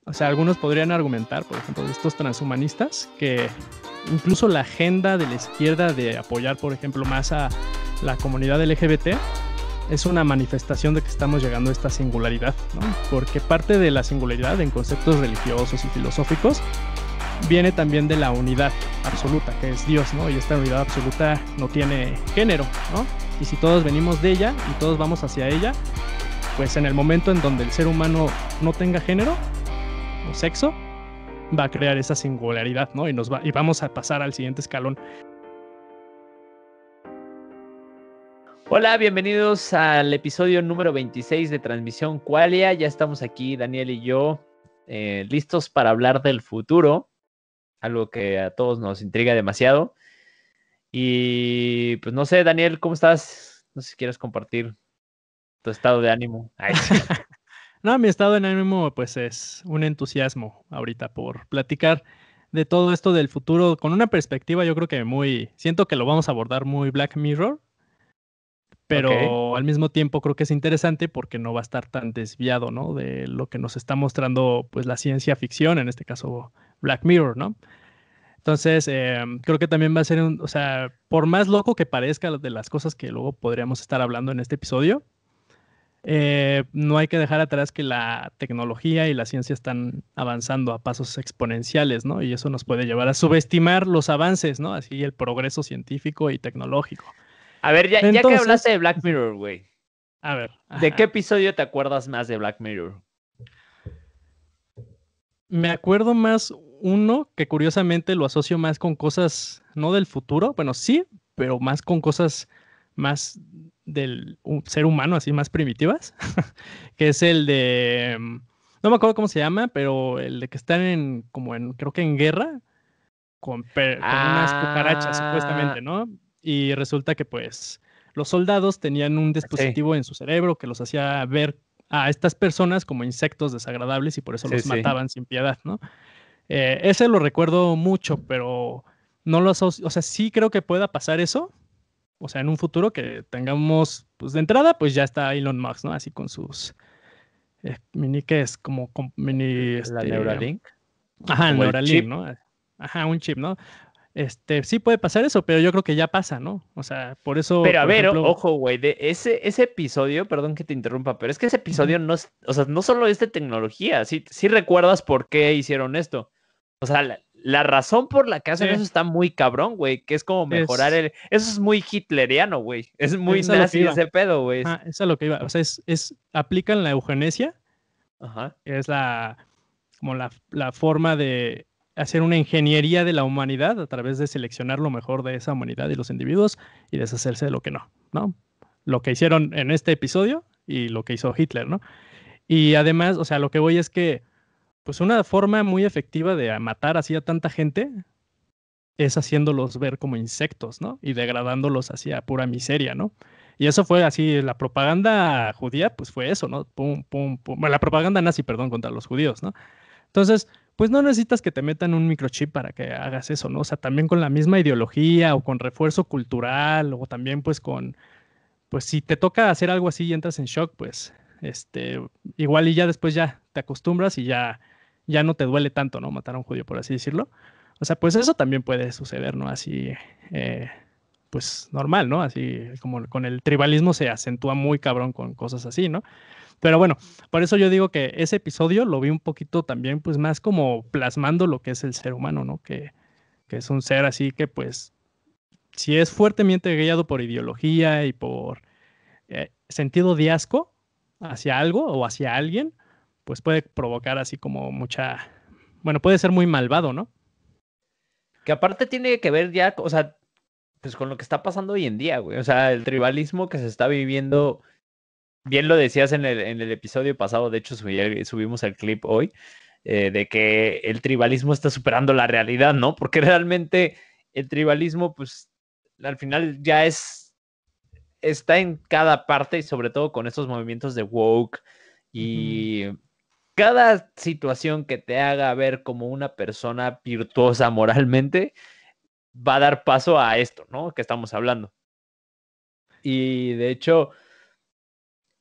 O sea, algunos podrían argumentar, por ejemplo, de estos transhumanistas, que incluso la agenda de la izquierda de apoyar, por ejemplo, más a la comunidad LGBT es una manifestación de que estamos llegando a esta singularidad, ¿no? Porque parte de la singularidad en conceptos religiosos y filosóficos viene también de la unidad absoluta, que es Dios, ¿no? Y esta unidad absoluta no tiene género, ¿no? Y si todos venimos de ella y todos vamos hacia ella, pues en el momento en donde el ser humano no tenga género o sexo, va a crear esa singularidad, ¿no? Y vamos a pasar al siguiente escalón. Hola, bienvenidos al episodio número 26 de Transmisión Qualia. Ya estamos aquí, Daniel y yo, listos para hablar del futuro, algo que a todos nos intriga demasiado. Y pues no sé, Daniel, ¿cómo estás? No sé si quieres compartir tu estado de ánimo. Ay, sí. No, mi estado de ánimo pues es un entusiasmo ahorita por platicar de todo esto del futuro con una perspectiva, yo creo que siento que lo vamos a abordar muy Black Mirror, Ok. pero al mismo tiempo creo que es interesante porque no va a estar tan desviado, ¿no? De lo que nos está mostrando pues la ciencia ficción, en este caso Black Mirror, ¿no? Entonces, creo que también va a ser o sea, por más loco que parezca de las cosas que luego podríamos estar hablando en este episodio, no hay que dejar atrás que la tecnología y la ciencia están avanzando a pasos exponenciales, ¿no? Y eso nos puede llevar a subestimar los avances, ¿no? Así el progreso científico y tecnológico. A ver, ya que hablaste Entonces, de Black Mirror, güey, a ver, ¿de qué ajá. episodio te acuerdas más de Black Mirror? Me acuerdo más uno que curiosamente lo asocio más con cosas, no del futuro, bueno, sí, pero más con cosas más del ser humano, así más primitivas, que es el de, no me acuerdo cómo se llama, pero el de que están creo que en guerra con unas cucarachas, Ah, supuestamente, ¿no? Y resulta que pues los soldados tenían un sí, dispositivo en su cerebro que los hacía ver a estas personas como insectos desagradables y por eso sí, los sí. mataban sin piedad, ¿no? Ese lo recuerdo mucho, pero no lo asocio, o sea, sí creo que pueda pasar eso, o sea, en un futuro que tengamos, pues de entrada, pues ya está Elon Musk, ¿no? Así con sus mini, que es como mini, La Neuralink, ajá, el como el Neuralink, chip. ¿no? Ajá, un chip, ¿no? Sí puede pasar eso, pero yo creo que ya pasa, ¿no? O sea, por eso, Pero a por ver, ejemplo, ojo, güey, de ese episodio, perdón que te interrumpa, pero es que ese ujú, episodio no es, o sea, no solo es de tecnología, sí recuerdas por qué hicieron esto. O sea, la razón por la que hacen sí, eso está muy cabrón, güey, que es como mejorar es, eso es muy hitleriano, güey, es muy es a lo que nazi iba, ese pedo, güey. ajá, es a lo que iba, o sea, aplican la eugenesia, Ajá, que es como la forma de hacer una ingeniería de la humanidad a través de seleccionar lo mejor de esa humanidad y los individuos y deshacerse de lo que no, ¿no? Lo que hicieron en este episodio y lo que hizo Hitler, ¿no? Y además, o sea, lo que voy es que, pues una forma muy efectiva de matar así a tanta gente es haciéndolos ver como insectos, ¿no? Y degradándolos hacia pura miseria, ¿no? Y eso fue así, la propaganda judía, pues fue eso, ¿no? Pum, pum, pum. Bueno, la propaganda nazi, perdón, contra los judíos, ¿no? Entonces, pues no necesitas que te metan un microchip para que hagas eso, ¿no? O sea, también con la misma ideología o con refuerzo cultural o también pues si te toca hacer algo así y entras en shock, pues, igual y ya después ya te acostumbras y ya no te duele tanto, ¿no? Matar a un judío, por así decirlo. O sea, pues eso también puede suceder, ¿no? Así, eh, pues normal, ¿no? Así como con el tribalismo se acentúa muy cabrón con cosas así, ¿no? Pero bueno, por eso yo digo que ese episodio lo vi un poquito también, pues más como plasmando lo que es el ser humano, ¿no? Que es un ser así que, pues, si es fuertemente guiado por ideología y por sentido de asco hacia algo o hacia alguien, pues puede provocar así como bueno, puede ser muy malvado, ¿no? que aparte tiene que ver ya, o sea, pues con lo que está pasando hoy en día, güey, o sea, el tribalismo que se está viviendo. Bien lo decías en el episodio pasado, de hecho subimos el clip hoy, de que el tribalismo está superando la realidad, ¿no? Porque realmente el tribalismo, pues, al final ya está en cada parte y sobre todo con estos movimientos de woke Ujú. y cada situación que te haga ver como una persona virtuosa moralmente va a dar paso a esto, ¿no? Que estamos hablando. Y de hecho,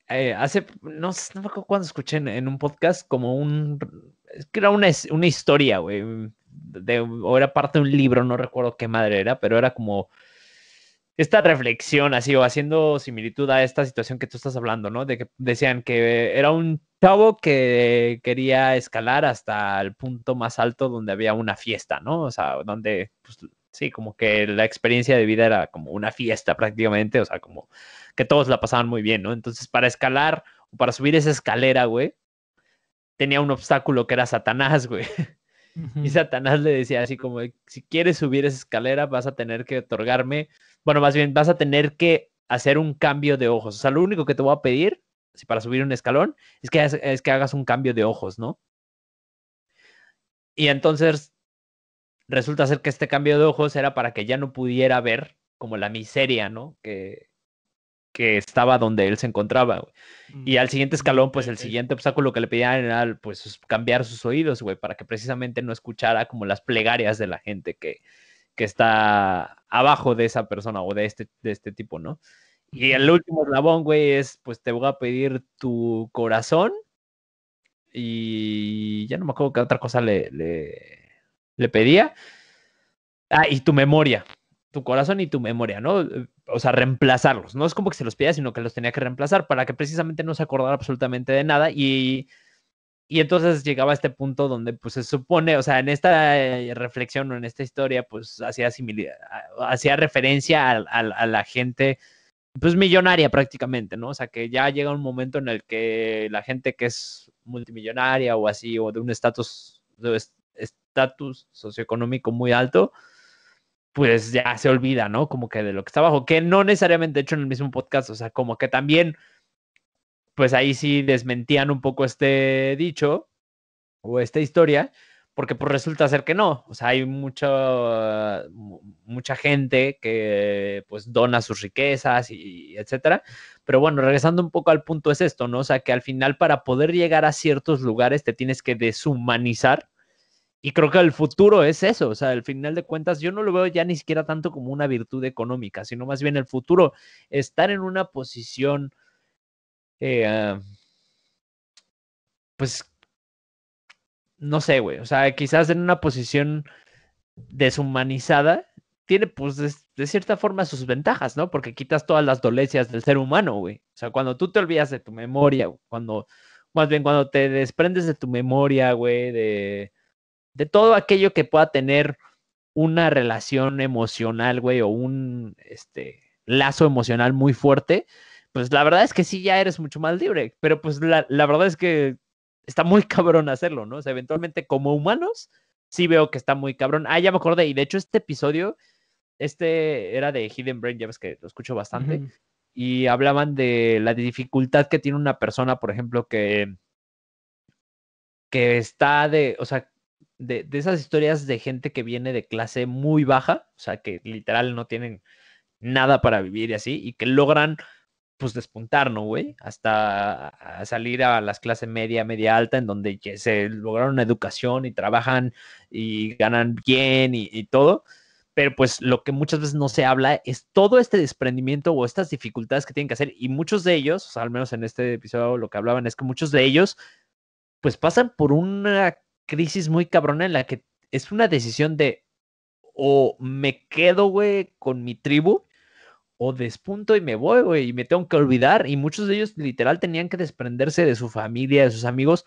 no me acuerdo cuándo escuché en un podcast como Es que era una historia, güey. O era parte de un libro, no recuerdo qué madre era, pero era como esta reflexión así, o haciendo similitud a esta situación que tú estás hablando, ¿no? De que decían que era un chavo que quería escalar hasta el punto más alto donde había una fiesta, ¿no? O sea, donde, pues, sí, como que la experiencia de vida era como una fiesta prácticamente, o sea, como que todos la pasaban muy bien, ¿no? Entonces, para escalar o para subir esa escalera, güey, tenía un obstáculo que era Satanás, güey. Y Satanás le decía así como, si quieres subir esa escalera vas a tener que otorgarme, bueno, más bien vas a tener que hacer un cambio de ojos. O sea, lo único que te voy a pedir, si para subir un escalón, es que hagas un cambio de ojos, ¿no? Y entonces resulta ser que este cambio de ojos era para que ya no pudiera ver como la miseria, ¿no? Que estaba donde él se encontraba, güey. Y al siguiente escalón, pues el siguiente obstáculo que le pedían era pues cambiar sus oídos, güey, para que precisamente no escuchara como las plegarias de la gente que está abajo de esa persona o de este tipo, ¿no? Y el último eslabón, güey, es pues te voy a pedir tu corazón y ya no me acuerdo qué otra cosa le pedía. Ah, y tu memoria, tu corazón y tu memoria, ¿no? O sea, reemplazarlos. No es como que se los pedía, sino que los tenía que reemplazar para que precisamente no se acordara absolutamente de nada. Y entonces llegaba a este punto donde, pues se supone, o sea, en esta reflexión o en esta historia, pues hacía referencia a la gente, pues millonaria prácticamente, ¿no? O sea, que ya llega un momento en el que la gente que es multimillonaria o así, o de un estatus socioeconómico muy alto, pues ya se olvida, ¿no? Como que de lo que está abajo, que no necesariamente hecho en el mismo podcast, o sea, como que también, pues ahí sí desmentían un poco este dicho o esta historia, porque pues resulta ser que no, o sea, hay mucha gente que pues dona sus riquezas y etcétera, pero bueno, regresando un poco al punto es esto, ¿no? O sea, que al final para poder llegar a ciertos lugares te tienes que deshumanizar. Y creo que el futuro es eso, o sea, al final de cuentas yo no lo veo ya ni siquiera tanto como una virtud económica, sino más bien el futuro, estar en una posición, eh, pues, no sé, güey, o sea, quizás en una posición deshumanizada, tiene pues de cierta forma sus ventajas, ¿no? Porque quitas todas las dolencias del ser humano, güey. O sea, cuando tú te olvidas de tu memoria, más bien cuando te desprendes de tu memoria, güey, de todo aquello que pueda tener una relación emocional, güey, o un lazo emocional muy fuerte, pues la verdad es que sí ya eres mucho más libre, pero pues la verdad es que está muy cabrón hacerlo, ¿no? O sea, eventualmente como humanos, sí veo que está muy cabrón. Ah, ya me acordé, y de hecho este episodio, era de Hidden Brain, ya ves que lo escucho bastante, y hablaban de la dificultad que tiene una persona, por ejemplo, que está o sea, de esas historias de gente que viene de clase muy baja, o sea, que literal no tienen nada para vivir y así, y que logran, pues, despuntar, ¿no, güey? Hasta a salir a las clases media, media alta, en donde se lograron una educación y trabajan y ganan bien y todo. Pero pues lo que muchas veces no se habla es todo este desprendimiento o estas dificultades que tienen que hacer. Y muchos de ellos, o sea, al menos en este episodio lo que hablaban es que muchos de ellos pues pasan por una crisis muy cabrona en la que es una decisión de o me quedo, güey, con mi tribu o despunto y me voy, güey, y me tengo que olvidar. Y muchos de ellos literal tenían que desprenderse de su familia, de sus amigos,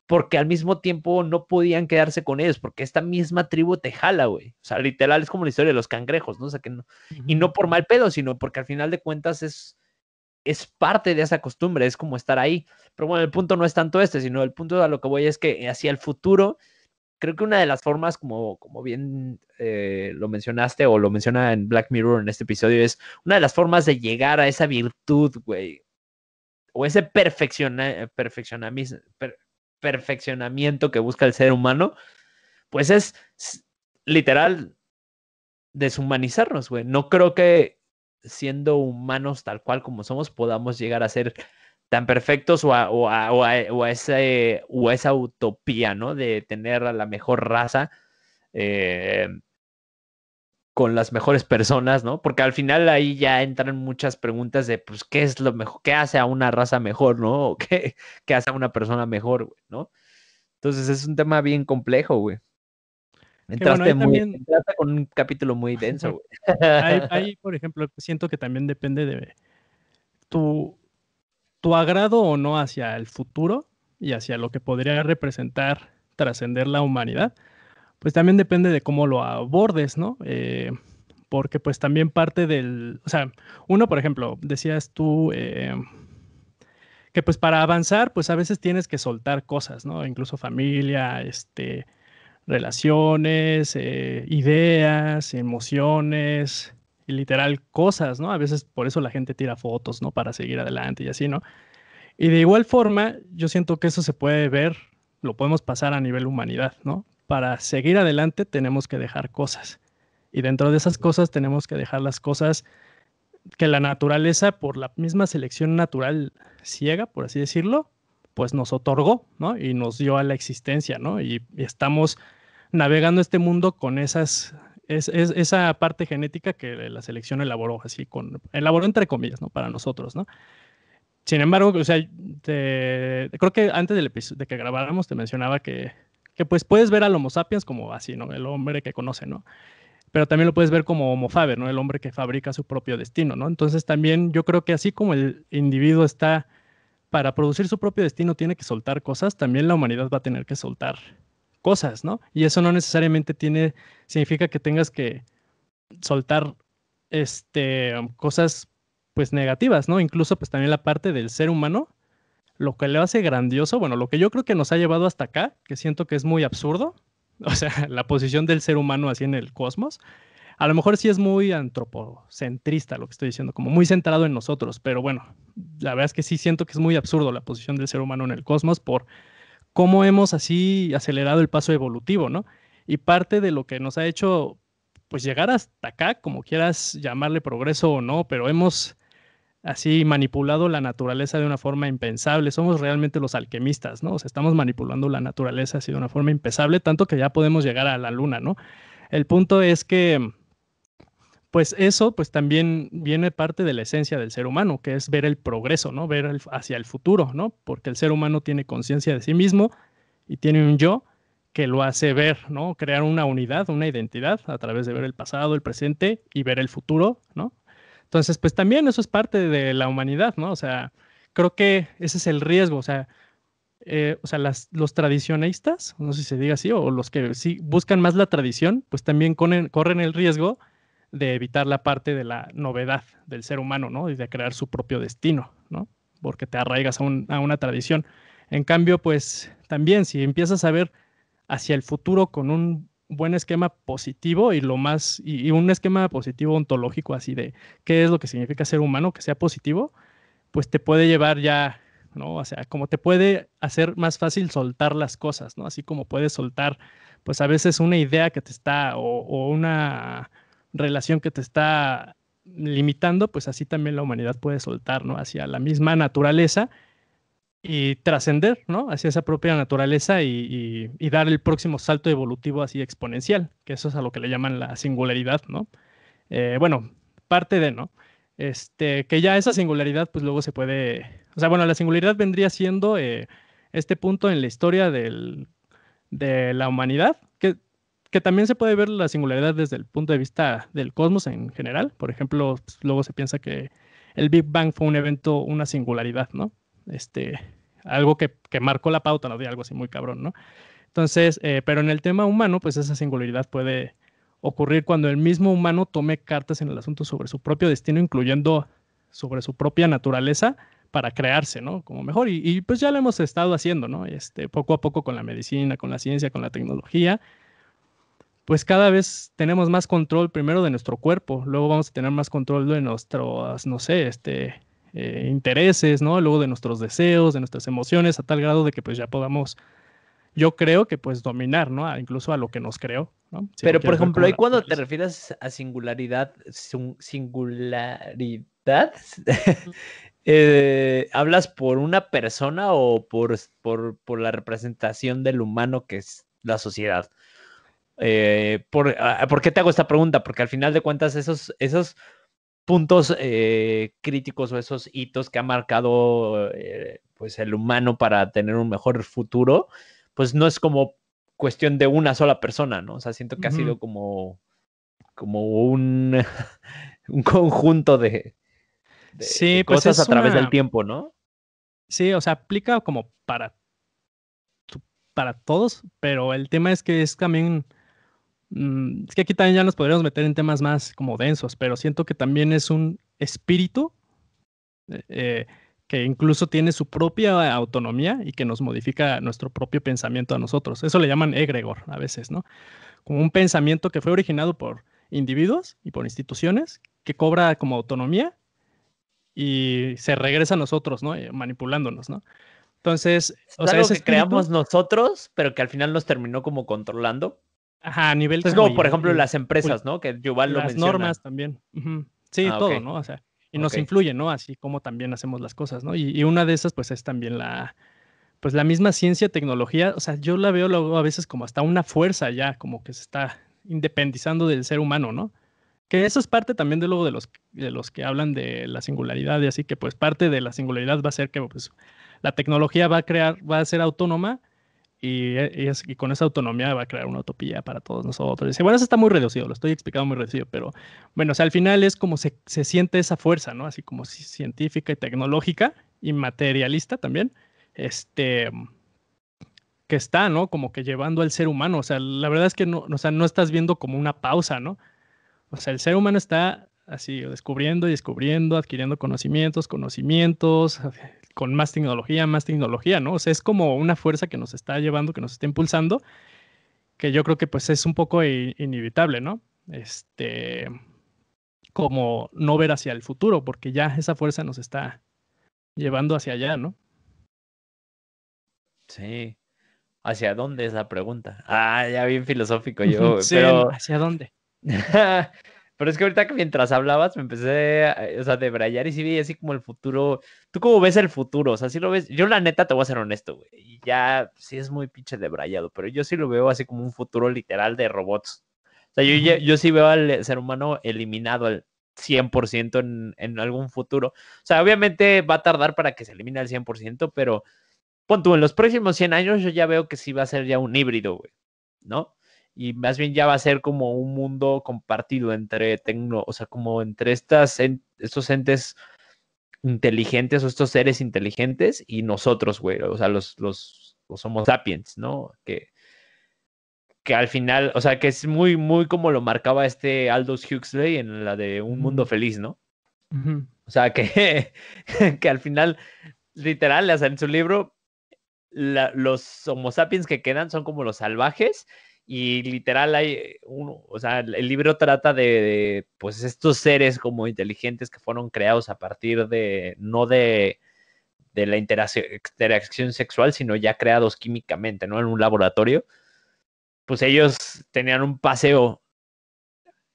porque al mismo tiempo no podían quedarse con ellos, porque esta misma tribu te jala, güey. O sea, literal es como la historia de los cangrejos, ¿no? O sea, que no, y no por mal pedo, sino porque al final de cuentas es parte de esa costumbre, es como estar ahí. Pero bueno, el punto no es tanto sino el punto a lo que voy es que hacia el futuro, creo que una de las formas, como bien lo mencionaste o lo menciona en Black Mirror en este episodio, es una de las formas de llegar a esa virtud, güey, o ese perfeccionamiento que busca el ser humano, pues es literal deshumanizarnos, güey. No creo que siendo humanos tal cual como somos podamos llegar a ser tan perfectos o a esa utopía, ¿no? De tener a la mejor raza eh, con las mejores personas, ¿no? Porque al final ahí ya entran muchas preguntas de, pues, ¿qué es lo mejor? ¿Qué hace a una raza mejor, ¿no? ¿O qué hace a una persona mejor, güey, ¿no? Entonces es un tema bien complejo, güey. Que bueno, ahí también, Entraste con un capítulo muy denso, güey. ahí, por ejemplo, siento que también depende de tu, tu agrado o no hacia el futuro y hacia lo que podría representar trascender la humanidad, pues también depende de cómo lo abordes, ¿no? Porque pues también parte del, o sea, uno, por ejemplo, decías tú que pues para avanzar, pues a veces tienes que soltar cosas, ¿no? Incluso familia, relaciones, ideas, emociones, y literal cosas, ¿no? A veces por eso la gente tira fotos, ¿no? Para seguir adelante y así, ¿no? Y de igual forma, yo siento que eso se puede ver, lo podemos pasar a nivel humanidad, ¿no? Para seguir adelante tenemos que dejar cosas. Y dentro de esas cosas tenemos que dejar las cosas que la naturaleza, por la misma selección natural ciega, por así decirlo, pues nos otorgó, ¿no? Y nos dio a la existencia, ¿no? Y estamos navegando este mundo con esa parte genética que la selección elaboró, así elaboró entre comillas, ¿no? Para nosotros, ¿no? Sin embargo, o sea, creo que antes del episodio de que grabáramos te mencionaba que pues puedes ver al Homo sapiens como así, ¿no? El hombre que conoce, ¿no? Pero también lo puedes ver como Homo faber, ¿no? El hombre que fabrica su propio destino, ¿no? Entonces también yo creo que así como el individuo está para producir su propio destino tiene que soltar cosas, también la humanidad va a tener que soltar cosas, ¿no? Y eso no necesariamente significa que tengas que soltar cosas pues negativas, ¿no? Incluso pues también la parte del ser humano, lo que le hace grandioso, bueno, lo que yo creo que nos ha llevado hasta acá, que siento que es muy absurdo, o sea, la posición del ser humano así en el cosmos, a lo mejor sí es muy antropocentrista lo que estoy diciendo, como muy centrado en nosotros, pero bueno, la verdad es que sí siento que es muy absurdo la posición del ser humano en el cosmos por cómo hemos así acelerado el paso evolutivo, ¿no? Y parte de lo que nos ha hecho, pues llegar hasta acá, como quieras llamarle progreso o no, pero hemos así manipulado la naturaleza de una forma impensable. Somos realmente los alquimistas, ¿no? O sea, estamos manipulando la naturaleza así de una forma impensable, tanto que ya podemos llegar a la luna, ¿no? El punto es que pues eso, pues también viene parte de la esencia del ser humano, que es ver el progreso, ¿no? Ver hacia el futuro, ¿no? Porque el ser humano tiene conciencia de sí mismo y tiene un yo que lo hace ver, ¿no? Crear una unidad, una identidad a través de ver el pasado, el presente y ver el futuro, ¿no? Entonces, pues también eso es parte de la humanidad, ¿no? O sea, creo que ese es el riesgo, o sea, los tradicionistas, no sé si se diga así, o los que sí buscan más la tradición, pues también corren el riesgo de evitar la parte de la novedad del ser humano, ¿no? Y de crear su propio destino, ¿no? Porque te arraigas a una tradición. En cambio, pues también si empiezas a ver hacia el futuro con un buen esquema positivo y un esquema positivo ontológico así de qué es lo que significa ser humano, que sea positivo, pues te puede llevar ya, ¿no? O sea, como te puede hacer más fácil soltar las cosas, ¿no? Así como puedes soltar, pues a veces una idea que te está, o una relación que te está limitando, pues así también la humanidad puede soltar, ¿no? Hacia la misma naturaleza y trascender, ¿no? Hacia esa propia naturaleza y dar el próximo salto evolutivo así exponencial, que eso es a lo que le llaman la singularidad, ¿no? Bueno, parte de, ¿no? Que ya esa singularidad, pues luego se puede, o sea, bueno, la singularidad vendría siendo este punto en la historia de la humanidad, que también se puede ver la singularidad desde el punto de vista del cosmos en general. Por ejemplo, pues, luego se piensa que el Big Bang fue un evento, una singularidad, ¿no? Este, algo que marcó la pauta, ¿no? De algo así muy cabrón, ¿no? Entonces, pero en el tema humano, pues esa singularidad puede ocurrir cuando el mismo humano tome cartas en el asunto sobre su propio destino, incluyendo sobre su propia naturaleza para crearse, ¿no? Como mejor. Y pues ya lo hemos estado haciendo, ¿no? Poco a poco con la medicina, con la ciencia, con la tecnología, pues cada vez tenemos más control primero de nuestro cuerpo, luego vamos a tener más control de nuestros, no sé, intereses, ¿no? Luego de nuestros deseos, de nuestras emociones, a tal grado de que pues ya podamos yo creo que pues dominar, ¿no? Incluso a lo que nos creó, ¿no? Si lo Pero, por quieres ver ejemplo, como ahí la cuando te naturaleza. refieres a singularidad, singularidad, ¿hablas por una persona o por la representación del humano que es la sociedad? ¿Por qué te hago esta pregunta? Porque al final de cuentas esos puntos críticos o esos hitos que ha marcado pues el humano para tener un mejor futuro, pues no es como cuestión de una sola persona, ¿no? O sea, siento que ha sido Ujú. como un, un conjunto de Sí, pues cosas a es través del una, tiempo, ¿no? sí, o sea, aplica como para todos, pero el tema es que es también, es que aquí también ya nos podríamos meter en temas más como densos, pero siento que también es un espíritu eh, que incluso tiene su propia autonomía y que nos modifica nuestro propio pensamiento a nosotros. Eso le llaman egregor a veces, ¿no? Como un pensamiento que fue originado por individuos y por instituciones, que cobra como autonomía y se regresa a nosotros, ¿no? Manipulándonos, ¿no? Entonces, Es o sea, algo ese que creamos espíritu, nosotros, pero que al final nos terminó como controlando. ajá, a nivel Es como como, por ejemplo, las cul- empresas, ¿no? Que Yuval lo las normas menciona. también. Ujú. Sí, Ah, ok, todo, ¿no? O sea, y ok. nos influye, ¿no? Así como también hacemos las cosas, ¿no? Y una de esas, pues, es también pues la misma ciencia, tecnología, o sea, yo la veo luego a veces como hasta una fuerza ya, como que se está independizando del ser humano, ¿no? Que eso es parte también de luego de los que hablan de la singularidad y así que pues parte de la singularidad va a ser que pues la tecnología va a ser autónoma y con esa autonomía va a crear una utopía para todos nosotros. Dice, bueno, eso está muy reducido, lo estoy explicando muy reducido, pero bueno, o sea, al final es como se siente esa fuerza, ¿no? Así como científica y tecnológica y materialista también, este, que está, ¿no? Como que llevando al ser humano. O sea, la verdad es que no, o sea, no estás viendo como una pausa, ¿no? O sea, el ser humano está así descubriendo y descubriendo, adquiriendo conocimientos, con más tecnología, ¿no? O sea, es como una fuerza que nos está llevando, que nos está impulsando, que yo creo que pues es un poco inevitable, ¿no? Como no ver hacia el futuro, porque ya esa fuerza nos está llevando hacia allá, ¿no? Sí. ¿Hacia dónde es la pregunta? Ah, ya bien filosófico yo, Sí, pero ¿hacia dónde? pero es que ahorita que mientras hablabas me empecé, o sea, debrayar y sí vi así como el futuro. ¿Tú cómo ves el futuro? O sea, sí lo ves. Yo la neta te voy a ser honesto, güey. Y ya sí es muy pinche debrayado, pero yo sí lo veo así como un futuro literal de robots. O sea, Ujú. yo sí veo al ser humano eliminado al 100% en algún futuro. O sea, obviamente va a tardar para que se elimine al 100%, pero pon tú, en los próximos 100 años yo ya veo que sí va a ser ya un híbrido, güey, ¿no? Y más bien ya va a ser como un mundo compartido entre o sea, como entre estos entes inteligentes o estos seres inteligentes y nosotros, güey, o sea, los Homo sapiens, ¿no? Que al final, o sea, que es muy, muy como lo marcaba este Aldous Huxley en la de Un Mundo Ujú. Feliz, ¿no? Ujú. O sea, que, que al final, literal, o sea, en su libro los Homo sapiens que quedan son como los salvajes y literal hay uno, o sea, el libro trata pues estos seres como inteligentes que fueron creados a partir no de la interacción sexual, sino ya creados químicamente, ¿no? En un laboratorio. Pues ellos tenían un paseo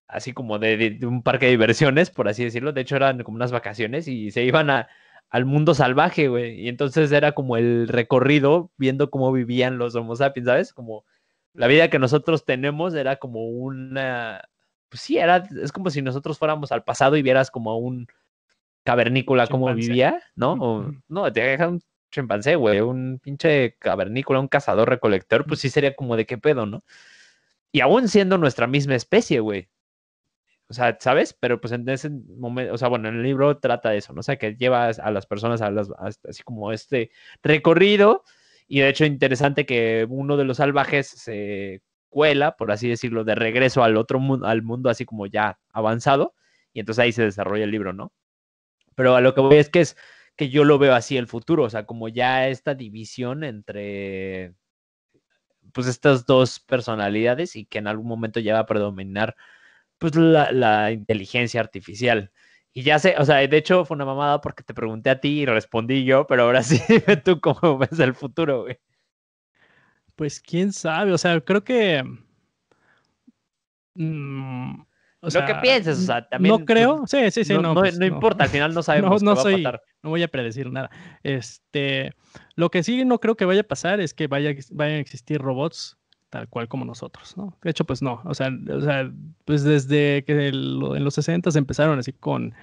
así como de un parque de diversiones, por así decirlo. De hecho, eran como unas vacaciones y se iban al mundo salvaje, güey. Y entonces era como el recorrido viendo cómo vivían los Homo sapiens, ¿sabes? Como la vida que nosotros tenemos era como una. Pues sí, es como si nosotros fuéramos al pasado y vieras como a un cavernícola cómo Chimpancé. vivía, ¿no? Ujú, O, ujú, no, te deja un chimpancé, güey, un pinche cavernícola, un cazador-recolector, ujú. pues sí sería como de qué pedo, ¿no? Y aún siendo nuestra misma especie, güey. O sea, ¿sabes? Pero pues en ese momento, o sea, bueno, en el libro trata de eso, ¿no? O sea, que lleva a las personas así como este recorrido y de hecho interesante que uno de los salvajes se cuela, por así decirlo, de regreso al otro mundo, al mundo así como ya avanzado y entonces ahí se desarrolla el libro, ¿no? Pero a lo que voy es que yo lo veo así el futuro, o sea, como ya esta división entre pues estas dos personalidades y que en algún momento ya va a predominar pues la inteligencia artificial. Y ya sé, o sea, de hecho fue una mamada porque te pregunté a ti y respondí yo, pero ahora sí dime tú cómo ves el futuro, güey. Pues quién sabe, o sea, creo que, mm, o Lo que sea, pienses, o sea, no también, pues, creo, sí, sí, sí, no, no, no, pues no no, importa, al final no no, sabemos qué no va a soy, pasar. no voy a predecir nada. Lo que sí no creo que vaya a pasar es que vayan a existir robots tal cual como nosotros, ¿no? De hecho, pues no, o sea, pues desde que en los 60 empezaron así con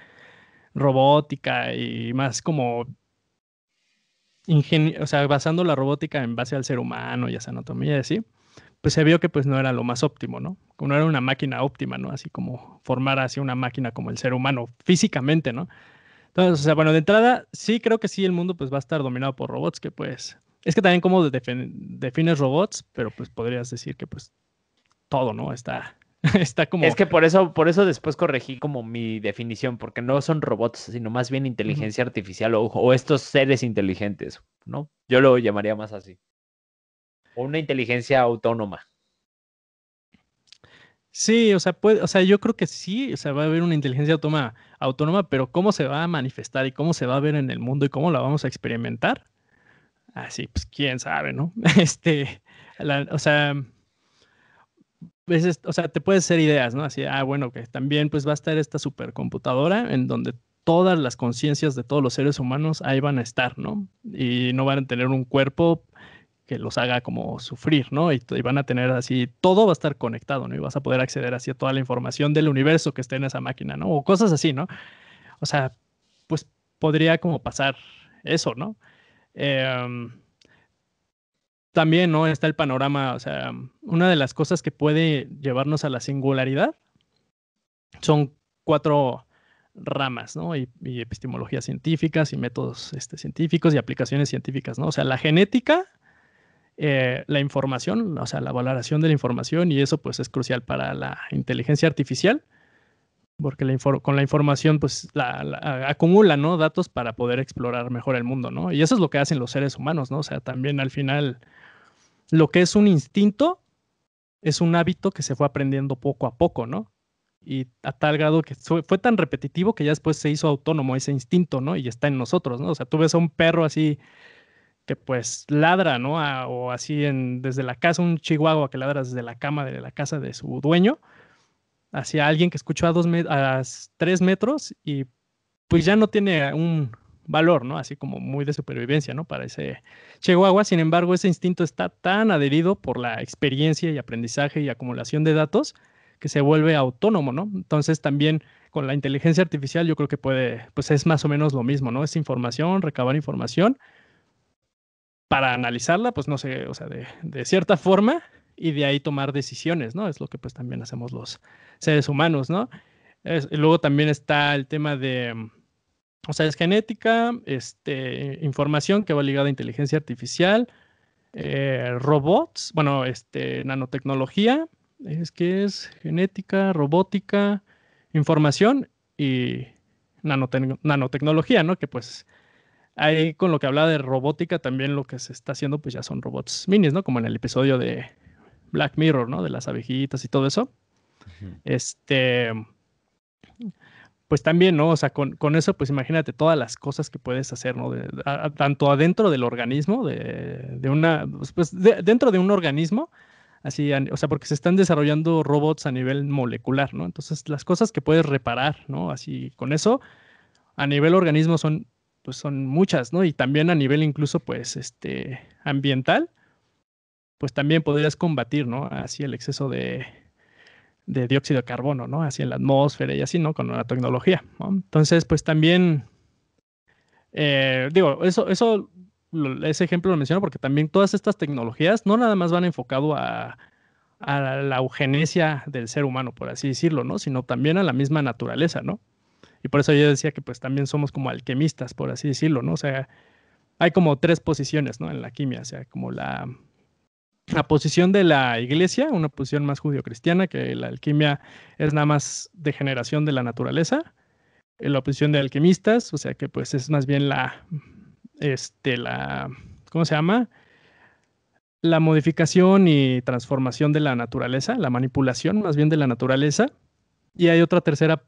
robótica y más como o sea, basando la robótica en base al ser humano y a su anatomía y así, pues se vio que pues no era lo más óptimo, ¿no? Como no era una máquina óptima, ¿no? Así como formar así una máquina como el ser humano físicamente, ¿no? Entonces, o sea, bueno, de entrada, sí creo que sí el mundo pues va a estar dominado por robots, que pues, es que también como defines robots, pero pues podrías decir que pues todo, ¿no? Está Es como... que por eso después corregí como mi definición, porque no son robots, sino más bien Ujú. inteligencia artificial o estos seres inteligentes, ¿no? Yo lo llamaría más así. O una inteligencia autónoma. Sí, o sea, o sea, yo creo que sí, o sea, va a haber una inteligencia autónoma, pero cómo se va a manifestar y cómo se va a ver en el mundo y cómo la vamos a experimentar, así, pues quién sabe, ¿no? O sea, o sea, te puedes hacer ideas, ¿no? Así, bueno, que también pues va a estar esta supercomputadora en donde todas las conciencias de todos los seres humanos ahí van a estar, ¿no? Y no van a tener un cuerpo que los haga como sufrir, ¿no? Y van a tener así, todo va a estar conectado, ¿no? Y vas a poder acceder así a toda la información del universo que esté en esa máquina, ¿no? O cosas así, ¿no? O sea, pues podría como pasar eso, ¿no? Em, También, ¿no? Está el panorama, o sea, una de las cosas que puede llevarnos a la singularidad son cuatro ramas, ¿no? Y epistemologías científicas y métodos científicos y aplicaciones científicas, ¿no? O sea, la genética, la información, o sea, la valoración de la información, y eso pues es crucial para la inteligencia artificial, porque con la información pues acumula, ¿no? Datos para poder explorar mejor el mundo, ¿no? Y eso es lo que hacen los seres humanos, ¿no? O sea, también al final lo que es un instinto es un hábito que se fue aprendiendo poco a poco, ¿no? Y a tal grado que fue tan repetitivo que ya después se hizo autónomo ese instinto, ¿no? Y está en nosotros, ¿no? O sea, tú ves a un perro así que pues ladra, ¿no? O así desde la casa, un chihuahua que ladra desde la cama de la casa de su dueño, hacia alguien que escuchó a 3 metros y pues ya no tiene un valor, ¿no? Así como muy de supervivencia, ¿no? Para ese chihuahua. Sin embargo, ese instinto está tan adherido por la experiencia y aprendizaje y acumulación de datos que se vuelve autónomo, ¿no? Entonces también con la inteligencia artificial yo creo que pues es más o menos lo mismo, ¿no? Es información, recabar información para analizarla, pues no sé, o sea, de cierta forma y de ahí tomar decisiones, ¿no? Es lo que pues también hacemos los seres humanos, ¿no? Y luego también está el tema de, o sea, es genética, información que va ligada a inteligencia artificial, robots, bueno, nanotecnología, es que es genética, robótica, información y nanotecnología, ¿no? Que pues ahí con lo que hablaba de robótica, también lo que se está haciendo, pues ya son robots minis, ¿no? Como en el episodio de Black Mirror, ¿no? De las abejitas y todo eso. Ujú. Este, pues también, ¿no? O sea, con eso, pues imagínate todas las cosas que puedes hacer, ¿no? Tanto adentro del organismo, dentro de un organismo, así, o sea, porque se están desarrollando robots a nivel molecular, ¿no? Entonces, las cosas que puedes reparar, ¿no? Así, con eso, a nivel organismo pues son muchas, ¿no? Y también a nivel incluso, pues, ambiental, pues también podrías combatir, ¿no? Así el exceso de dióxido de carbono, ¿no? Así en la atmósfera y así, ¿no? Con la tecnología, ¿no? Entonces, pues también, digo, ese ejemplo lo menciono porque también todas estas tecnologías no nada más van enfocado a la eugenesia del ser humano, por así decirlo, ¿no? Sino también a la misma naturaleza, ¿no? Y por eso yo decía que pues también somos como alquimistas, por así decirlo, ¿no? O sea, hay como tres posiciones, ¿no? En la quimia, o sea, como la posición de la iglesia, una posición más judio-cristiana, que la alquimia es nada más degeneración de la naturaleza. La posición de alquimistas, o sea que pues es más bien ¿cómo se llama? La modificación y transformación de la naturaleza, la manipulación más bien de la naturaleza. Y hay otra tercera,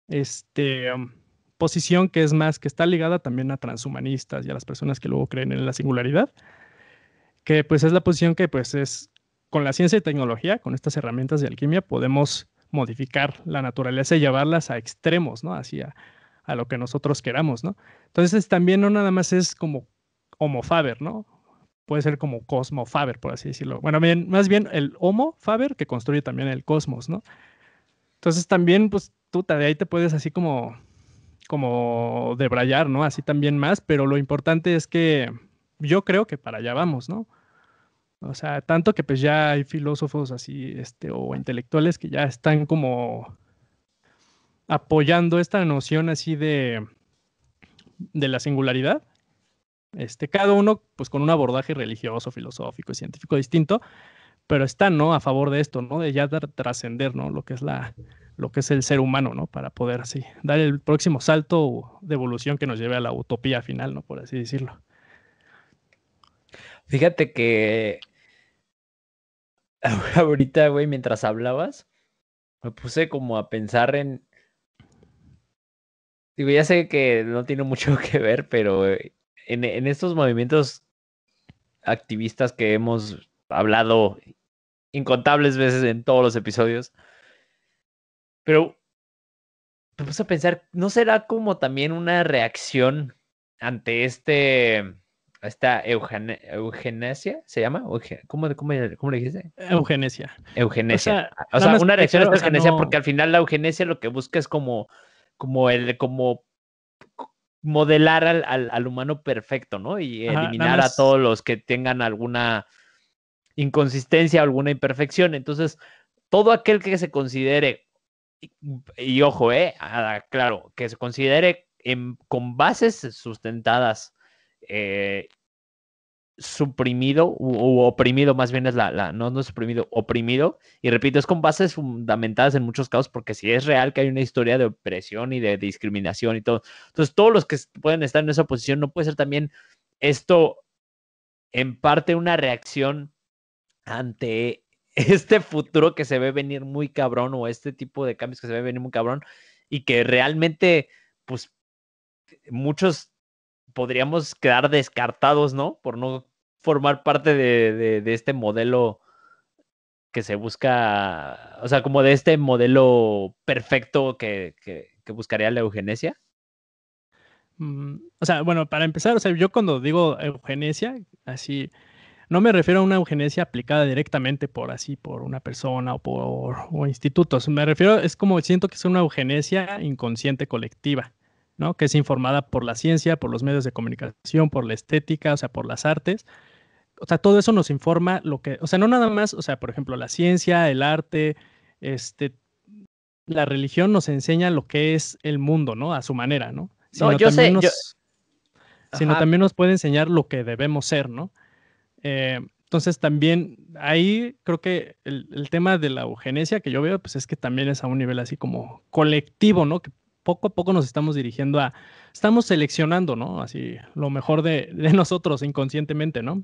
este, um, posición que es más, que está ligada también a transhumanistas y a las personas que luego creen en la singularidad, que pues es la posición que pues es con la ciencia y tecnología, con estas herramientas de alquimia, podemos modificar la naturaleza y llevarlas a extremos, ¿no? A lo que nosotros queramos, ¿no? Entonces también no nada más es como Homo faber, ¿no? Puede ser como Cosmo faber, por así decirlo. Bueno, más bien el Homo faber que construye también el cosmos, ¿no? Entonces también, pues tú de ahí te puedes así como como debrayar, ¿no? Así también más, pero lo importante es que yo creo que para allá vamos, ¿no? O sea, tanto que pues ya hay filósofos así, o intelectuales que ya están como apoyando esta noción así de la singularidad. Cada uno pues con un abordaje religioso, filosófico y científico distinto, pero están, ¿no? A favor de esto, ¿no? De ya trascender, ¿no? Lo que es el ser humano, ¿no? Para poder así dar el próximo salto de evolución que nos lleve a la utopía final, ¿no? Por así decirlo. Fíjate que ahorita, güey, mientras hablabas, me puse como a pensar en... Digo, ya sé que no tiene mucho que ver, pero en estos movimientos activistas que hemos hablado incontables veces en todos los episodios, pero me puse a pensar, ¿no será como también una reacción ante esta eugenesia? ¿Se llama? ¿Cómo le dijiste? Eugenesia. O Eugenesia. sea, O nada sea, más una que reacción a claro, esta o sea, eugenesia, no. porque al final la eugenesia lo que busca es como modelar al humano perfecto, ¿no? Y Ajá, nada eliminar a más. todos los que tengan alguna inconsistencia, alguna imperfección. Entonces, todo aquel que se considere, y ojo, claro, que se considere con bases sustentadas, suprimido u oprimido, más bien es no es suprimido, oprimido, y repito, es con bases fundamentadas en muchos casos, porque si es real que hay una historia de opresión y de discriminación y todo, entonces todos los que pueden estar en esa posición, no puede ser también esto en parte una reacción ante este futuro que se ve venir muy cabrón, o este tipo de cambios que se ve venir muy cabrón, y que realmente, pues, muchos podríamos quedar descartados, ¿no? Por no formar parte de este modelo que se busca, o sea, como de este modelo perfecto que buscaría la eugenesia. O sea, bueno, para empezar, o sea, yo cuando digo eugenesia, así, no me refiero a una eugenesia aplicada directamente por así, por una persona o institutos. Me refiero, es como siento que es una eugenesia inconsciente colectiva, ¿no? Que es informada por la ciencia, por los medios de comunicación, por la estética, o sea, por las artes. O sea, todo eso nos informa lo que, o sea, no nada más, o sea, por ejemplo, la ciencia, el arte, este, la religión nos enseña lo que es el mundo, ¿no? A su manera, ¿no? No, yo sé, Sino ajá, también nos puede enseñar lo que debemos ser, ¿no? Entonces también ahí creo que el tema de la eugenesia que yo veo, pues es que también es a un nivel así como colectivo, ¿no? Que poco a poco nos estamos dirigiendo estamos seleccionando, ¿no? Así lo mejor de nosotros inconscientemente, ¿no?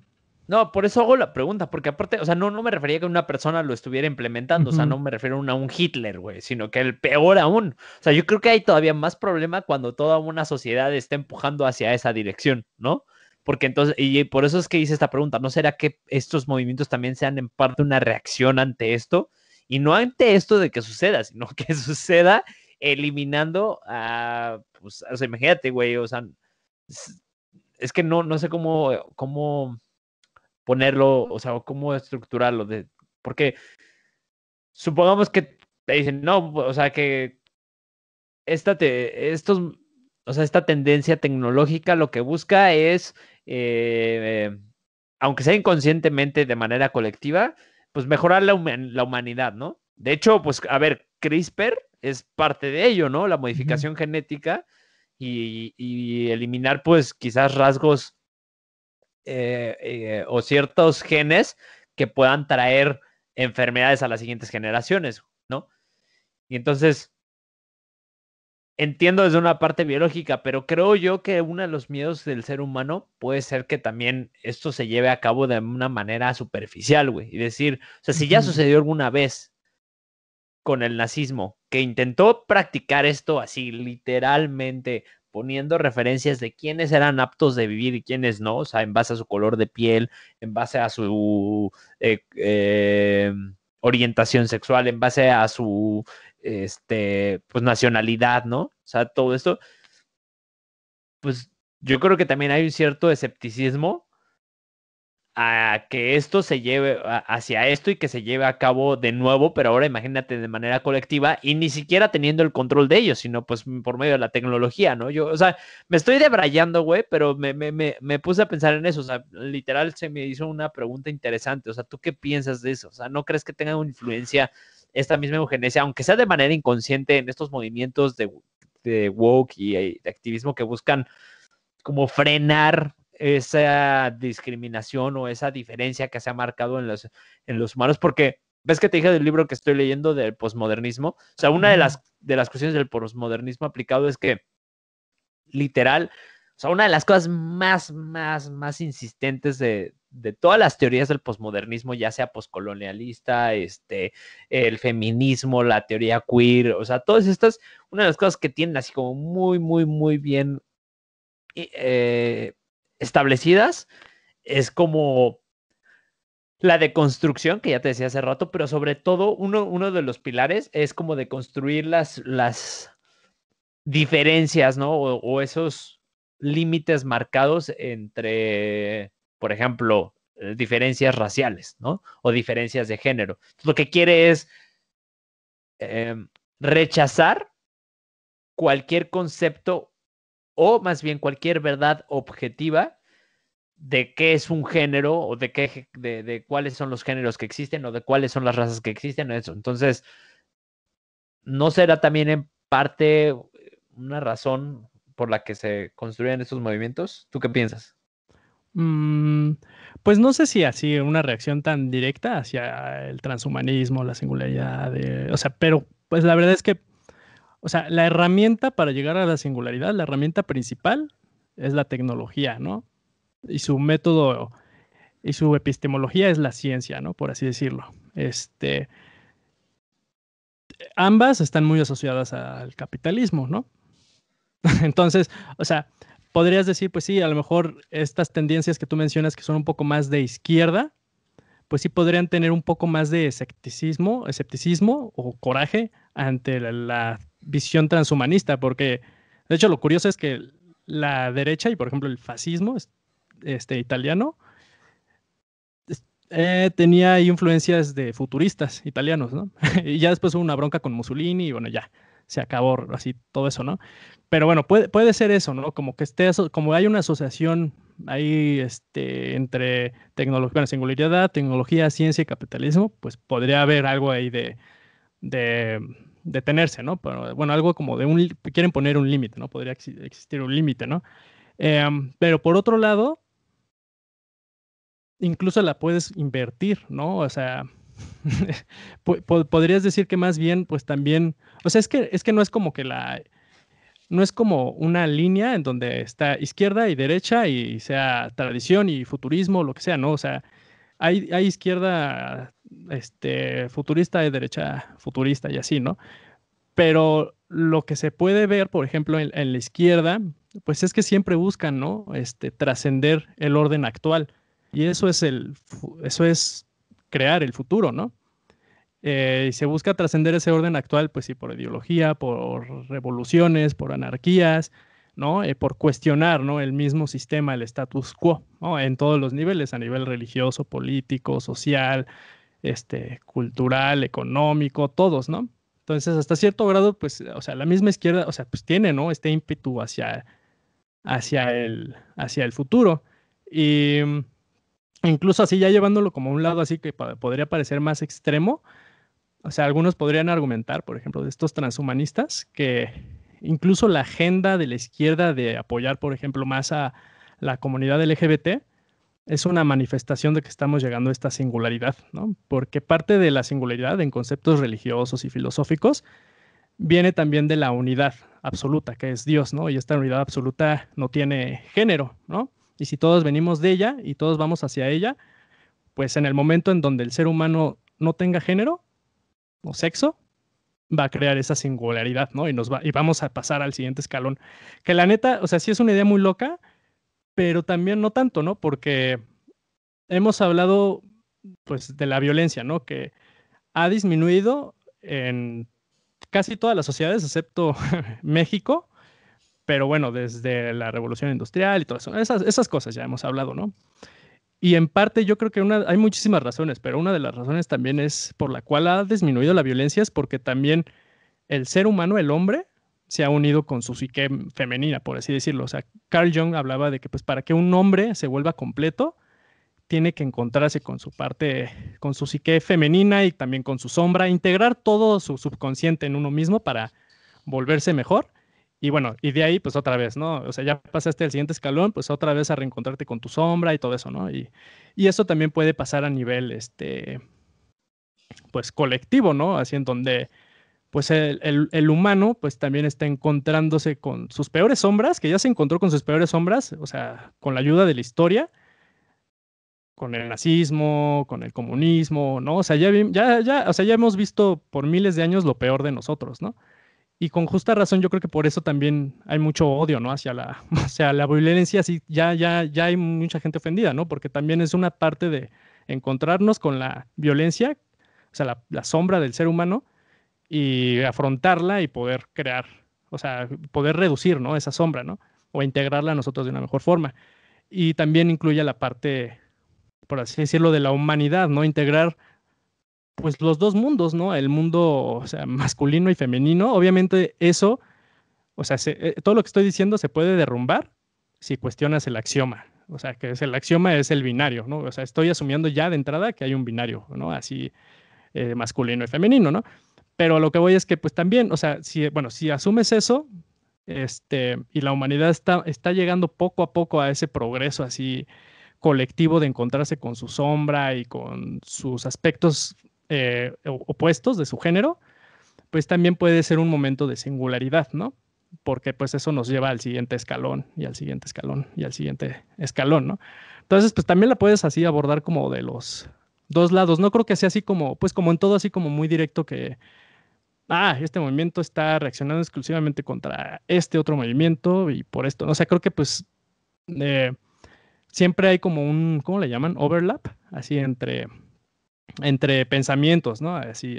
no, por eso hago la pregunta, porque aparte, o sea, no me refería a que una persona lo estuviera implementando, o sea, Ujú. no me refiero a un Hitler, güey, sino que el peor aún. O sea, yo creo que hay todavía más problema cuando toda una sociedad está empujando hacia esa dirección, ¿no? Porque entonces, y por eso es que hice esta pregunta, ¿no será que estos movimientos también sean en parte una reacción ante esto? Y no ante esto de que suceda, sino que suceda eliminando a, pues, o sea, imagínate, güey, o sea, es que no sé cómo ponerlo, o sea, cómo estructurarlo, porque supongamos que te dicen, no, o sea, que estos, o sea, esta tendencia tecnológica lo que busca es, aunque sea inconscientemente de manera colectiva, pues mejorar la humanidad, ¿no? De hecho, pues, a ver, CRISPR es parte de ello, ¿no? La Ujú. modificación genética y eliminar, pues, quizás rasgos o ciertos genes que puedan traer enfermedades a las siguientes generaciones, ¿no? Y entonces, entiendo desde una parte biológica, pero creo yo que uno de los miedos del ser humano puede ser que también esto se lleve a cabo de una manera superficial, güey. Y decir, o sea, si ya Ujú. sucedió alguna vez con el nazismo, que intentó practicar esto así, literalmente, poniendo referencias de quiénes eran aptos de vivir y quiénes no, o sea, en base a su color de piel, en base a su orientación sexual, en base a su pues nacionalidad, ¿no? O sea, todo esto, pues yo creo que también hay un cierto escepticismo a que esto se lleve hacia esto y que se lleve a cabo de nuevo, pero ahora imagínate de manera colectiva y ni siquiera teniendo el control de ellos, sino pues por medio de la tecnología, ¿no? Yo, o sea, me estoy debrayando, güey, pero me puse a pensar en eso, o sea, literal se me hizo una pregunta interesante, o sea, ¿tú qué piensas de eso? O sea, ¿no crees que tenga una influencia esta misma eugenesia, aunque sea de manera inconsciente en estos movimientos de woke y de activismo que buscan como frenar esa discriminación o esa diferencia que se ha marcado en los humanos? Porque ves que te dije del libro que estoy leyendo del posmodernismo. O sea, una de las cuestiones del posmodernismo aplicado es que literal, o sea, una de las cosas más insistentes de todas las teorías del posmodernismo, ya sea poscolonialista, el feminismo, la teoría queer, o sea, todas estas, una de las cosas que tienen así como muy bien establecidas es como la deconstrucción, que ya te decía hace rato, pero sobre todo uno de los pilares es como de construir las diferencias, ¿no? O esos límites marcados entre, por ejemplo, diferencias raciales, ¿no? O diferencias de género. Entonces, lo que quiere es eh, rechazar cualquier concepto o más bien cualquier verdad objetiva de qué es un género o de cuáles son los géneros que existen o de cuáles son las razas que existen o eso. Entonces, ¿no será también en parte una razón por la que se construyen estos movimientos? ¿Tú qué piensas? Pues no sé si así una reacción tan directa hacia el transhumanismo, la singularidad, o sea, pero pues la verdad es que, o sea, la herramienta para llegar a la singularidad, la herramienta principal es la tecnología, ¿no? Y su método y su epistemología es la ciencia, ¿no? Por así decirlo. Ambas están muy asociadas al capitalismo, ¿no? Entonces, o sea, podrías decir, pues sí, a lo mejor estas tendencias que tú mencionas que son un poco más de izquierda, pues sí podrían tener un poco más de escepticismo o coraje ante la visión transhumanista, porque de hecho lo curioso es que la derecha y por ejemplo el fascismo italiano tenía ahí influencias de futuristas italianos, ¿no? Y ya después hubo una bronca con Mussolini y bueno, ya se acabó así todo eso, ¿no? Pero bueno, puede ser eso, ¿no? Como que como hay una asociación ahí entre tecnología, bueno, singularidad, tecnología, ciencia y capitalismo, pues podría haber algo ahí de detenerse, ¿no? Pero bueno, algo como quieren poner un límite, ¿no? Podría existir un límite, ¿no? Pero por otro lado, incluso la puedes invertir, ¿no? O sea, podrías decir que más bien, pues también, o sea, es que no es como que no es como una línea en donde está izquierda y derecha y sea tradición y futurismo, lo que sea, ¿no? O sea, hay izquierda, futurista y derecha futurista y así, ¿no? Pero lo que se puede ver, por ejemplo, en la izquierda, pues es que siempre buscan, ¿no? Trascender el orden actual. Y eso es crear el futuro, ¿no? Y se busca trascender ese orden actual, pues sí, por ideología, por revoluciones, por anarquías, ¿no? Por cuestionar, ¿no? El mismo sistema, el status quo, ¿no? En todos los niveles, a nivel religioso, político, social, cultural, económico, todos, ¿no? Entonces, hasta cierto grado, pues, o sea, la misma izquierda, o sea, pues tiene, ¿no? Este ímpetu hacia el futuro. Y incluso así, ya llevándolo como a un lado así que podría parecer más extremo, o sea, algunos podrían argumentar, por ejemplo, de estos transhumanistas, que incluso la agenda de la izquierda de apoyar, por ejemplo, más a la comunidad LGBT, es una manifestación de que estamos llegando a esta singularidad, ¿no? Porque parte de la singularidad en conceptos religiosos y filosóficos viene también de la unidad absoluta, que es Dios, ¿no? Y esta unidad absoluta no tiene género, ¿no? Y si todos venimos de ella y todos vamos hacia ella, pues en el momento en donde el ser humano no tenga género o sexo, va a crear esa singularidad, ¿no? Y vamos a pasar al siguiente escalón. Que la neta, o sea, sí es una idea muy loca, pero también no tanto, ¿no? Porque hemos hablado pues de la violencia, ¿no? Que ha disminuido en casi todas las sociedades, excepto México, pero bueno, desde la revolución industrial y todo eso, esas cosas ya hemos hablado, ¿no? Y en parte yo creo que hay muchísimas razones, pero una de las razones también es por la cual ha disminuido la violencia es porque también el ser humano, el hombre, se ha unido con su psique femenina, por así decirlo. O sea, Carl Jung hablaba de que pues para que un hombre se vuelva completo, tiene que encontrarse con su parte, con su psique femenina y también con su sombra, integrar todo su subconsciente en uno mismo para volverse mejor. Y bueno, y de ahí pues otra vez, ¿no? O sea, ya pasaste al siguiente escalón, pues otra vez a reencontrarte con tu sombra y todo eso, ¿no? Y eso también puede pasar a nivel, pues colectivo, ¿no? Así en donde pues el humano pues también está encontrándose con sus peores sombras, que ya se encontró con sus peores sombras, o sea, con la ayuda de la historia, con el nazismo, con el comunismo, ¿no? O sea, o sea, ya hemos visto por miles de años lo peor de nosotros, ¿no? Y con justa razón, yo creo que por eso también hay mucho odio, ¿no? Hacia o sea, la violencia, sí, ya hay mucha gente ofendida, ¿no? Porque también es una parte de encontrarnos con la violencia, o sea, la sombra del ser humano y afrontarla y poder crear, o sea, poder reducir, ¿no? Esa sombra, ¿no? O integrarla a nosotros de una mejor forma. Y también incluye la parte, por así decirlo, de la humanidad, ¿no? Integrar, pues, los dos mundos, ¿no? El mundo, o sea, masculino y femenino. Obviamente eso, o sea, todo lo que estoy diciendo se puede derrumbar si cuestionas el axioma. O sea, que el axioma es el binario, ¿no? O sea, estoy asumiendo ya de entrada que hay un binario, ¿no? Así, masculino y femenino, ¿no? Pero lo que voy es que, pues también, o sea, bueno, si asumes eso, y la humanidad está llegando poco a poco a ese progreso así colectivo de encontrarse con su sombra y con sus aspectos opuestos de su género, pues también puede ser un momento de singularidad, ¿no? Porque pues eso nos lleva al siguiente escalón y al siguiente escalón y al siguiente escalón, ¿no? Entonces, pues también la puedes así abordar como de los dos lados. No creo que sea así como, pues como en todo, así como muy directo que este movimiento está reaccionando exclusivamente contra este otro movimiento y por esto. O sea, creo que pues eh, siempre hay como ¿cómo le llaman? Overlap, así entre pensamientos, ¿no? Así,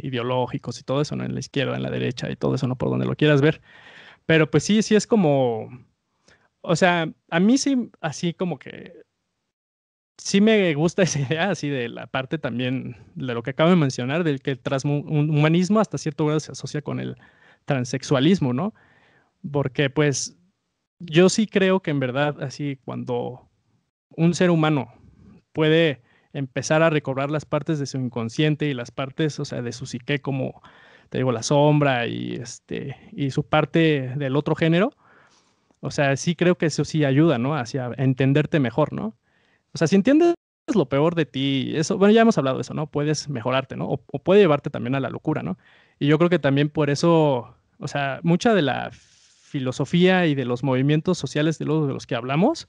ideológicos y todo eso, ¿no? En la izquierda, en la derecha y todo eso, ¿no? Por donde lo quieras ver. Pero pues sí, sí es como, o sea, a mí sí, así como que sí me gusta esa idea, así de la parte también de lo que acabo de mencionar, del que el transhumanismo hasta cierto grado se asocia con el transexualismo, ¿no? Porque pues yo sí creo que en verdad, así cuando un ser humano puede empezar a recobrar las partes de su inconsciente y las partes, o sea, de su psique, como te digo, la sombra y su parte del otro género, o sea, sí creo que eso sí ayuda, ¿no? Hacia entenderte mejor, ¿no? O sea, si entiendes lo peor de ti, eso, bueno, ya hemos hablado de eso, ¿no? Puedes mejorarte, ¿no? O puede llevarte también a la locura, ¿no? Y yo creo que también por eso, o sea, mucha de la filosofía y de los movimientos sociales de los que hablamos,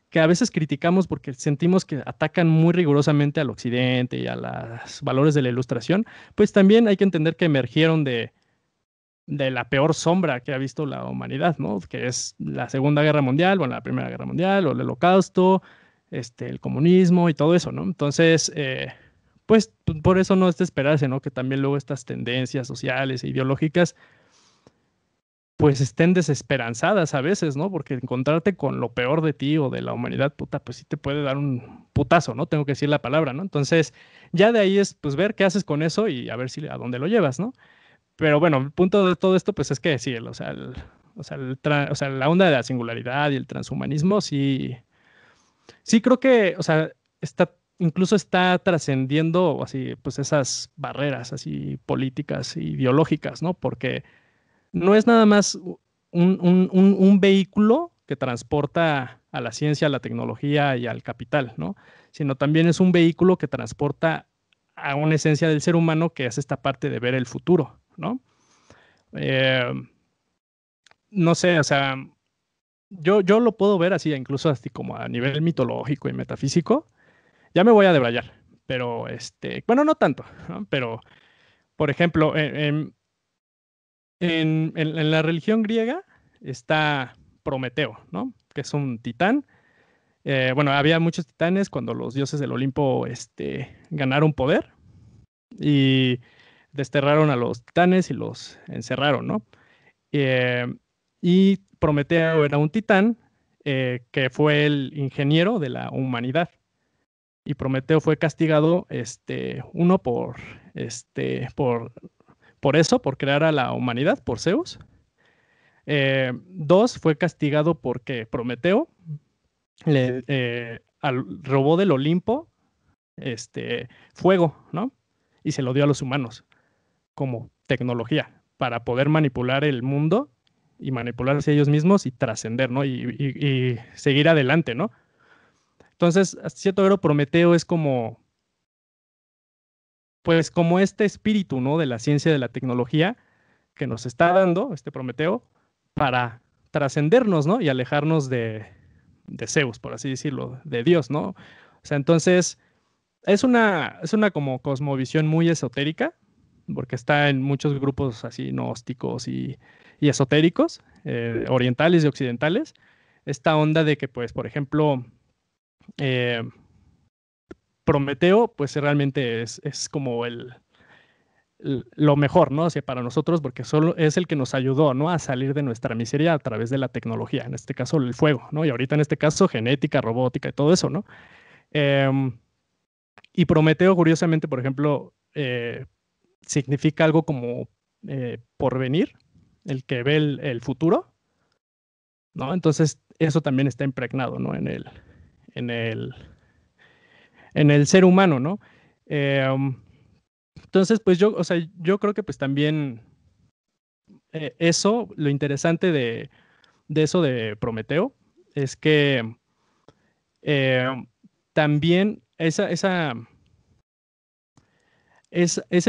que a veces criticamos porque sentimos que atacan muy rigurosamente al occidente y a los valores de la ilustración, pues también hay que entender que emergieron de la peor sombra que ha visto la humanidad, ¿no? Que es la Segunda Guerra Mundial, bueno, la Primera Guerra Mundial, o el Holocausto, el comunismo y todo eso, ¿no? Entonces, pues por eso no es de esperarse, ¿no? Que también luego estas tendencias sociales e ideológicas pues estén desesperanzadas a veces, ¿no? Porque encontrarte con lo peor de ti o de la humanidad, puta, pues sí te puede dar un putazo, ¿no? Tengo que decir la palabra, ¿no? Entonces, ya de ahí es, pues, ver qué haces con eso y a ver si a dónde lo llevas, ¿no? Pero bueno, el punto de todo esto, pues, es que sí, o sea, o sea, la onda de la singularidad y el transhumanismo, sí, sí creo que, o sea, incluso está trascendiendo, así, pues, esas barreras, así, políticas e ideológicas, ¿no? Porque no es nada más un vehículo que transporta a la ciencia, a la tecnología y al capital, ¿no? Sino también es un vehículo que transporta a una esencia del ser humano que es esta parte de ver el futuro, ¿no? Eh, no sé, o sea, yo lo puedo ver así, incluso así como a nivel mitológico y metafísico. Ya me voy a debrayar, pero bueno, no tanto, ¿no? Pero, por ejemplo, en la religión griega está Prometeo, ¿no? Que es un titán. Bueno, había muchos titanes cuando los dioses del Olimpo ganaron poder y desterraron a los titanes y los encerraron, ¿no? Eh, y Prometeo era un titán que fue el ingeniero de la humanidad. y Prometeo fue castigado, uno por eso, por crear a la humanidad, por Zeus. Dos, fue castigado porque Prometeo robó del Olimpo fuego, ¿no? Y se lo dio a los humanos como tecnología para poder manipular el mundo y manipularse ellos mismos y trascender, ¿no? Y seguir adelante, ¿no? Entonces, hasta cierto grado, Prometeo es como, pues, como este espíritu, ¿no? De la ciencia, de la tecnología que nos está dando, este Prometeo, para trascendernos, ¿no? Y alejarnos de Zeus, por así decirlo, de Dios, ¿no? O sea, entonces, es una como cosmovisión muy esotérica, porque está en muchos grupos así gnósticos y esotéricos, orientales y occidentales. Esta onda de que, pues, por ejemplo, eh, Prometeo, pues realmente es como lo mejor, ¿no? O sea, para nosotros, porque solo es el que nos ayudó, ¿no? A salir de nuestra miseria a través de la tecnología, en este caso el fuego, ¿no? Y ahorita en este caso genética, robótica y todo eso, ¿no? Em, y Prometeo, curiosamente, por ejemplo, significa algo como porvenir, el que ve el futuro, ¿no? Entonces, eso también está impregnado, ¿no? En el, en el ser humano, ¿no? Entonces, pues yo, o sea, yo creo que pues también eso, lo interesante de eso de Prometeo, es que eh, también ese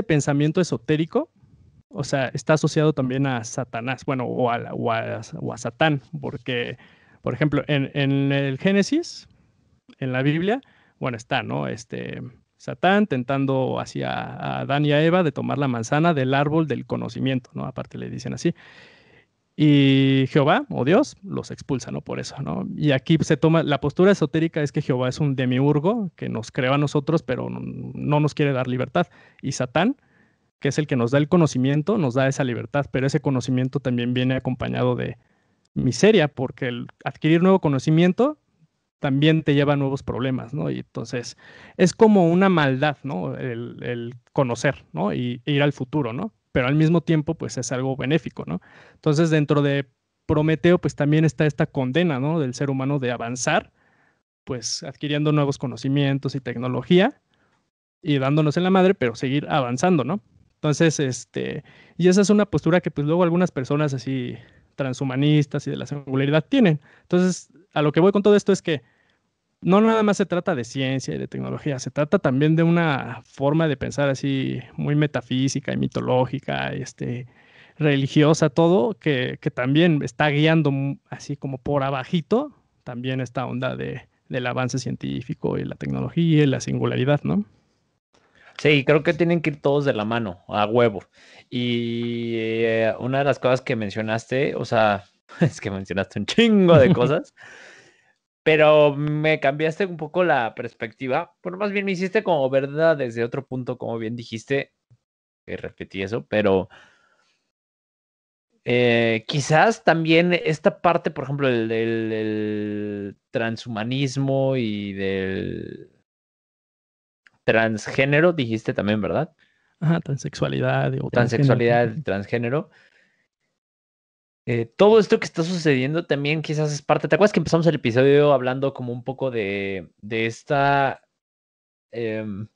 pensamiento esotérico, o sea, está asociado también a Satanás, bueno, o a Satán, porque, por ejemplo, en el Génesis, en la Biblia, bueno, está, ¿no? Satán tentando hacia a Adán y a Eva de tomar la manzana del árbol del conocimiento, ¿no? Aparte le dicen así. Y Jehová, o Dios, los expulsa, ¿no? Por eso, ¿no? Y aquí se toma, la postura esotérica es que Jehová es un demiurgo que nos creó a nosotros, pero no nos quiere dar libertad. Y Satán, que es el que nos da el conocimiento, nos da esa libertad, pero ese conocimiento también viene acompañado de miseria, porque el adquirir nuevo conocimiento también te lleva a nuevos problemas, ¿no? Y entonces es como una maldad, ¿no? El conocer, ¿no? Y ir al futuro, ¿no? Pero al mismo tiempo, pues es algo benéfico, ¿no? Entonces, dentro de Prometeo, pues también está esta condena, ¿no? Del ser humano de avanzar, pues adquiriendo nuevos conocimientos y tecnología y dándonos en la madre, pero seguir avanzando, ¿no? Entonces, y esa es una postura que pues luego algunas personas así transhumanistas y de la singularidad tienen. Entonces, a lo que voy con todo esto es que no nada más se trata de ciencia y de tecnología, se trata también de una forma de pensar así muy metafísica y mitológica, religiosa, todo, que también está guiando así como por abajito también esta onda del avance científico y la tecnología y la singularidad, ¿no? Sí, creo que tienen que ir todos de la mano, a huevo. Y una de las cosas que mencionaste, o sea, es que mencionaste un chingo de cosas, pero me cambiaste un poco la perspectiva. Bueno, más bien me hiciste como verdad desde otro punto, como bien dijiste, que repetí eso, pero quizás también esta parte, por ejemplo, del transhumanismo y del transgénero, dijiste también, ¿verdad? Ajá, transexualidad o transgénero. Transexualidad, transgénero. Todo esto que está sucediendo también quizás es parte. ¿Te acuerdas que empezamos el episodio hablando como un poco de esta, em,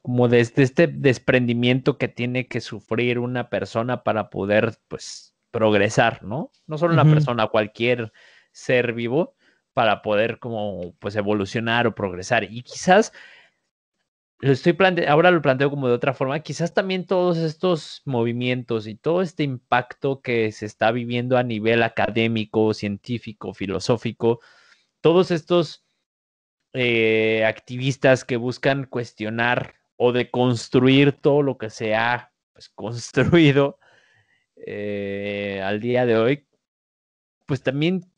como de este desprendimiento que tiene que sufrir una persona para poder, pues, progresar, ¿no? No solo una Ujú. persona, cualquier ser vivo para poder como, pues, evolucionar o progresar. Y quizás ahora lo planteo como de otra forma, quizás también todos estos movimientos y todo este impacto que se está viviendo a nivel académico, científico, filosófico, todos estos activistas que buscan cuestionar o deconstruir todo lo que se ha pues, construido al día de hoy, pues también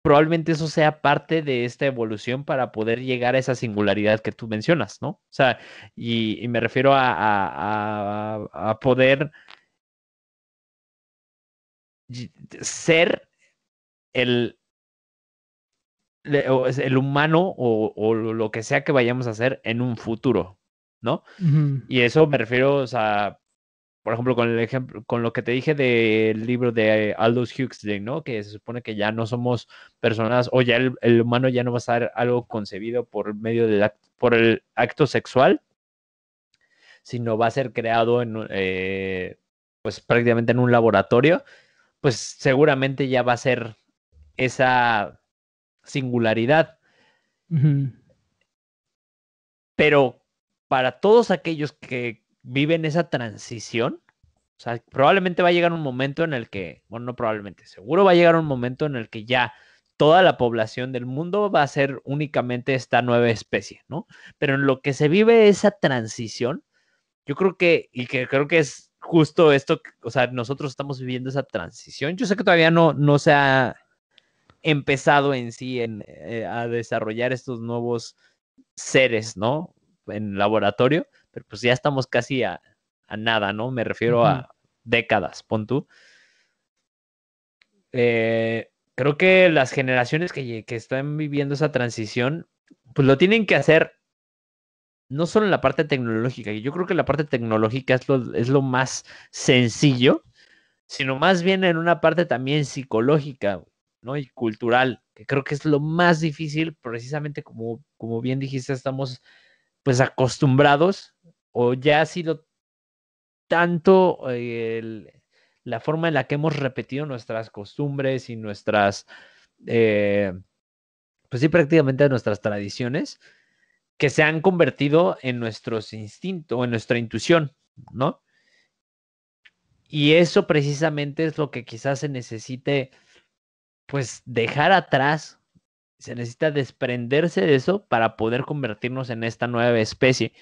probablemente eso sea parte de esta evolución para poder llegar a esa singularidad que tú mencionas, ¿no? O sea, y me refiero a poder ser el, o es el humano o lo que sea que vayamos a hacer en un futuro, ¿no? Ujú. Y eso me refiero, o sea, por ejemplo, con el ejemplo, con lo que te dije del libro de Aldous Huxley, ¿no? Que se supone que ya no somos personas, o ya el humano ya no va a ser algo concebido por medio por el acto sexual, sino va a ser creado pues prácticamente en un laboratorio, pues seguramente ya va a ser esa singularidad. Ujú. Pero para todos aquellos que viven esa transición, o sea, probablemente va a llegar un momento en el que, bueno, no probablemente, seguro va a llegar un momento en el que ya toda la población del mundo va a ser únicamente esta nueva especie, ¿no? Pero en lo que se vive esa transición, yo creo que creo que es justo esto, o sea, nosotros estamos viviendo esa transición. Yo sé que todavía no se ha empezado en sí a desarrollar estos nuevos seres, ¿no? En laboratorio, pero pues ya estamos casi a nada, ¿no? Me refiero Ujú. a décadas, pon tú. Creo que las generaciones que están viviendo esa transición, pues lo tienen que hacer no solo en la parte tecnológica, y yo creo que la parte tecnológica es lo más sencillo, sino más bien en una parte también psicológica, ¿no? Y cultural, que creo que es lo más difícil, precisamente como bien dijiste, estamos pues acostumbrados o ya ha sido tanto la forma en la que hemos repetido nuestras costumbres y nuestras, eh, pues sí, prácticamente nuestras tradiciones, que se han convertido en nuestros instintos, en nuestra intuición, ¿no? Y eso precisamente es lo que quizás se necesite, pues, dejar atrás, se necesita desprenderse de eso para poder convertirnos en esta nueva especie.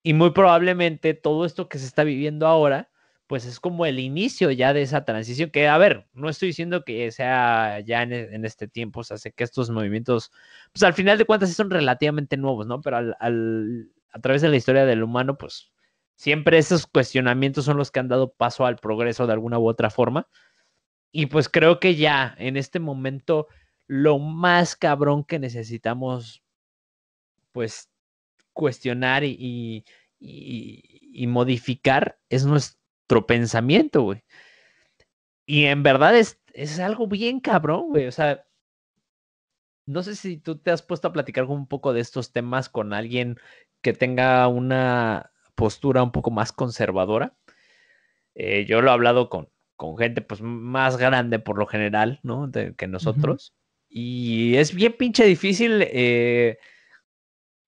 Y muy probablemente todo esto que se está viviendo ahora, pues es como el inicio ya de esa transición, que a ver, no estoy diciendo que sea ya en este tiempo, o sea, sé que estos movimientos, pues al final de cuentas sí son relativamente nuevos, ¿no? Pero a través de la historia del humano, pues siempre esos cuestionamientos son los que han dado paso al progreso de alguna u otra forma. Y pues creo que ya en este momento lo más cabrón que necesitamos, pues cuestionar y modificar es nuestro pensamiento, güey. Y en verdad es algo bien cabrón, güey. O sea, no sé si tú te has puesto a platicar un poco de estos temas con alguien que tenga una postura un poco más conservadora. Yo lo he hablado con gente pues más grande por lo general, ¿no? Que Ujú. nosotros. Y es bien pinche difícil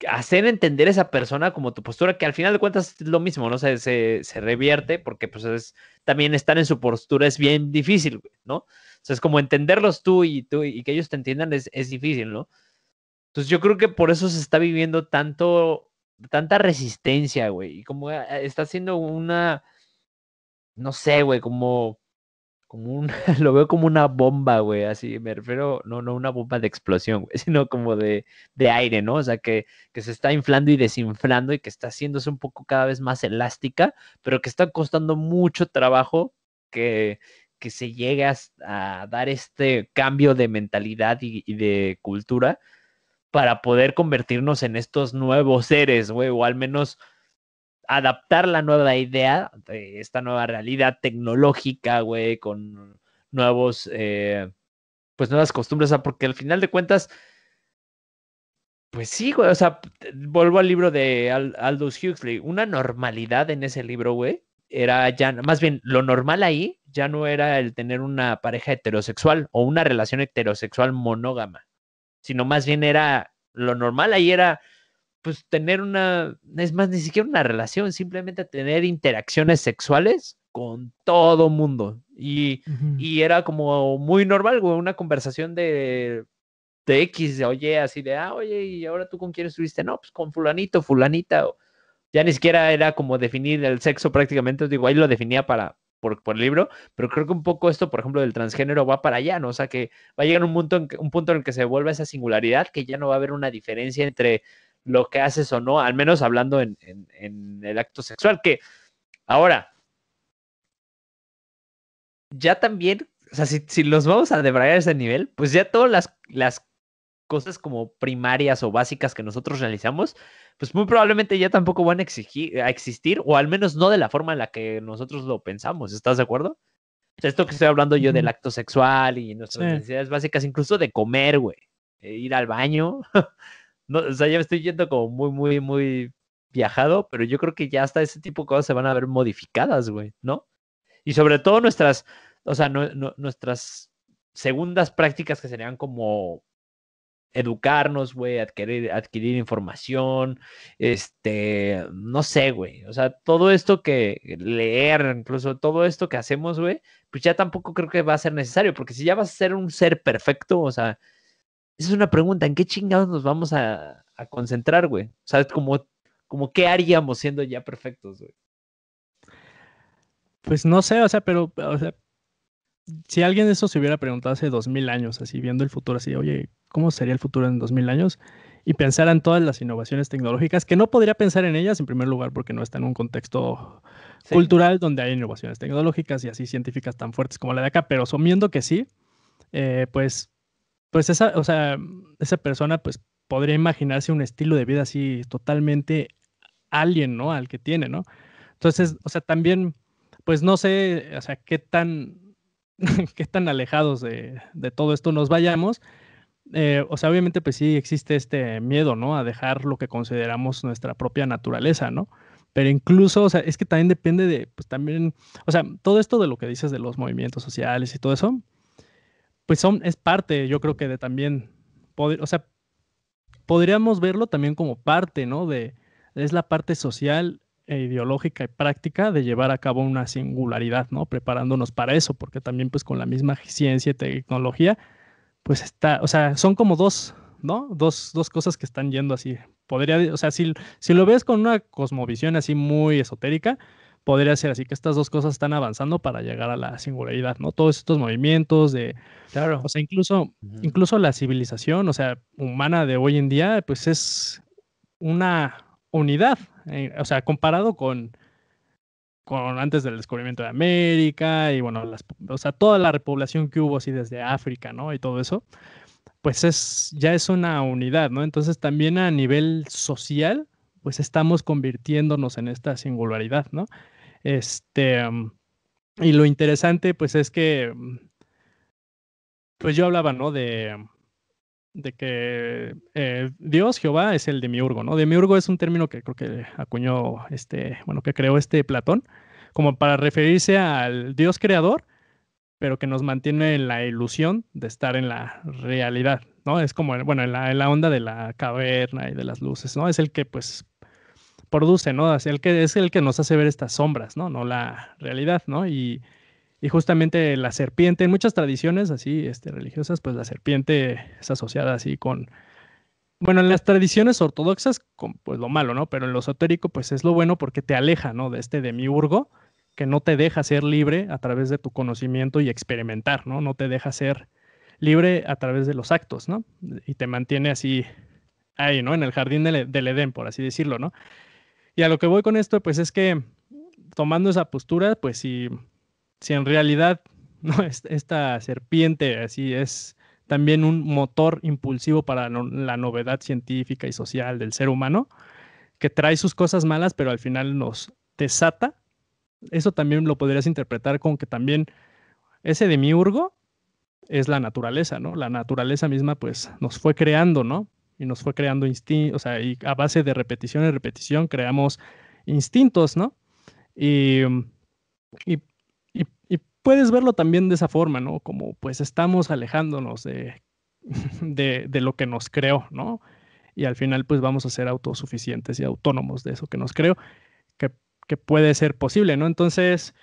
hacer entender a esa persona como tu postura, que al final de cuentas es lo mismo, ¿no? Se revierte porque pues también estar en su postura es bien difícil, ¿no? O sea, es como entenderlos tú y que ellos te entiendan es difícil, ¿no? Entonces yo creo que por eso se está viviendo tanta resistencia, güey, y como está haciendo no sé, güey, como un, lo veo como una bomba, güey, así, me refiero, no una bomba de explosión, güey, sino como de aire, ¿no? O sea, que se está inflando y desinflando y que está haciéndose un poco cada vez más elástica, pero que está costando mucho trabajo que, que se llegue a dar este cambio de mentalidad y de cultura para poder convertirnos en estos nuevos seres, güey, o al menos adaptar la nueva idea de esta nueva realidad tecnológica, güey, con nuevos, pues nuevas costumbres, o sea, porque al final de cuentas, pues sí, güey, o sea, vuelvo al libro de Aldous Huxley, una normalidad en ese libro, güey, era ya, más bien, lo normal ahí ya no era el tener una pareja heterosexual o una relación heterosexual monógama, sino más bien era, lo normal ahí era pues tener es más, ni siquiera una relación, simplemente tener interacciones sexuales con todo mundo. Ujú. Y era como muy normal, güey, una conversación de X, de oye, así de, oye, ¿y ahora tú con quién estuviste? No, pues con fulanito, fulanita. Ya ni siquiera era como definir el sexo prácticamente, digo, ahí lo definía por el libro, pero creo que un poco esto, por ejemplo, del transgénero va para allá, ¿no? O sea, que va a llegar un punto en el que se vuelva esa singularidad, que ya no va a haber una diferencia entre lo que haces o no, al menos hablando en el acto sexual, que ahora, ya también, o sea, si los vamos a debrayar a ese nivel, pues ya todas las cosas como primarias o básicas que nosotros realizamos, pues muy probablemente ya tampoco van a existir, o al menos no de la forma en la que nosotros lo pensamos. ¿Estás de acuerdo? O sea, esto que estoy hablando yo del Ujú. acto sexual y nuestras Sí. necesidades básicas, incluso de comer, güey, ir al baño. No, o sea, ya me estoy yendo como muy viajado, pero yo creo que ya hasta ese tipo de cosas se van a ver modificadas, güey, ¿no? Y sobre todo nuestras, o sea, nuestras segundas prácticas que serían como educarnos, güey, adquirir información, no sé, güey, o sea, todo esto que leer, incluso todo esto que hacemos, güey, pues ya tampoco creo que va a ser necesario, porque si ya vas a ser un ser perfecto, o sea, esa es una pregunta, ¿en qué chingados nos vamos a concentrar, güey? O sea, es como qué haríamos siendo ya perfectos, güey. Pues no sé, o sea, pero o sea, si alguien de eso se hubiera preguntado hace 2000 años, así viendo el futuro, así, oye, ¿cómo sería el futuro en 2000 años? Y pensar en todas las innovaciones tecnológicas, que no podría pensar en ellas en primer lugar porque no está en un contexto Sí, cultural donde hay innovaciones tecnológicas y así científicas tan fuertes como la de acá, pero asumiendo que sí, pues, pues esa, o sea, esa persona pues podría imaginarse un estilo de vida así totalmente alien, ¿no? Al que tiene, ¿no? Entonces, o sea, también, pues no sé, o sea, qué tan, qué tan alejados de todo esto nos vayamos. O sea, obviamente, pues sí existe este miedo, ¿no? A dejar lo que consideramos nuestra propia naturaleza, ¿no? Pero incluso, o sea, es que también depende de, pues también, o sea, todo esto de lo que dices de los movimientos sociales y todo eso, pues es parte, yo creo que de también, o sea, podríamos verlo también como parte, ¿no? Es la parte social e ideológica y práctica de llevar a cabo una singularidad, ¿no? Preparándonos para eso, porque también pues con la misma ciencia y tecnología, pues está, o sea, son como dos, ¿no? Dos cosas que están yendo así. Podría, o sea, si lo ves con una cosmovisión así muy esotérica, podría ser así que estas dos cosas están avanzando para llegar a la singularidad, ¿no? Todos estos movimientos de o claro. sea, incluso, Ujú. incluso la civilización, o sea, humana de hoy en día, pues es una unidad, o sea, comparado con antes del descubrimiento de América y bueno, o sea, toda la repoblación que hubo así desde África, ¿no? Y todo eso, pues ya es una unidad, ¿no? Entonces también a nivel social, pues estamos convirtiéndonos en esta singularidad, ¿no? Y lo interesante, pues es que, pues yo hablaba, ¿no? De que Dios, Jehová, es el demiurgo, ¿no? Demiurgo es un término que creo que acuñó bueno, que creó Platón, como para referirse al Dios creador, pero que nos mantiene en la ilusión de estar en la realidad, ¿no? Es como, bueno, en la onda de la caverna y de las luces, ¿no? Es el que, pues, produce, ¿no? Es el que nos hace ver estas sombras, ¿no? No la realidad, ¿no? Y justamente la serpiente, en muchas tradiciones así, religiosas, pues la serpiente es asociada así con bueno, en las tradiciones ortodoxas, pues lo malo, ¿no? Pero en lo esotérico, pues es lo bueno porque te aleja, ¿no? De este demiurgo que no te deja ser libre a través de tu conocimiento y experimentar, ¿no? No te deja ser libre a través de los actos, ¿no? Y te mantiene así ahí, ¿no? En el jardín del Edén, por así decirlo, ¿no? Y a lo que voy con esto, pues es que tomando esa postura, pues si en realidad, ¿no? Esta serpiente así es también un motor impulsivo para la novedad científica y social del ser humano, que trae sus cosas malas, pero al final nos desata. Eso también lo podrías interpretar con que también ese demiurgo es la naturaleza, ¿no? La naturaleza misma, pues, nos fue creando, ¿no? Y nos fue creando instintos, o sea, y a base de repetición y repetición creamos instintos, ¿no? Y, y, y puedes verlo también de esa forma, ¿no? Como pues estamos alejándonos de lo que nos creó, ¿no? Y al final pues vamos a ser autosuficientes y autónomos de eso que nos creó, que, que puede ser posible, ¿no? Entonces,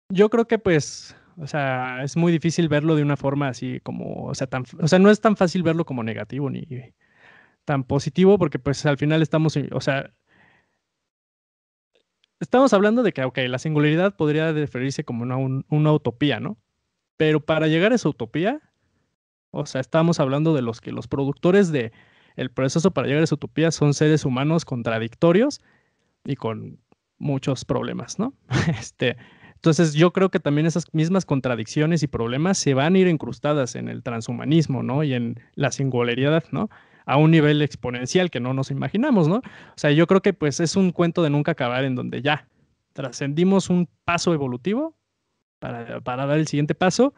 yo creo que pues, o sea, es muy difícil verlo de una forma así como, o sea, no es tan fácil verlo como negativo ni tan positivo porque pues al final estamos, o sea, estamos hablando de que, ok, la singularidad podría referirse como una utopía, ¿no? Pero para llegar a esa utopía, o sea, estamos hablando de los productores de el proceso para llegar a esa utopía son seres humanos contradictorios y con muchos problemas, ¿no? Este, Entonces yo creo que también esas mismas contradicciones y problemas se van a ir incrustadas en el transhumanismo, ¿no? Y en la singularidad, ¿no? A un nivel exponencial que no nos imaginamos, ¿no? O sea, yo creo que pues es un cuento de nunca acabar en donde ya trascendimos un paso evolutivo para dar el siguiente paso,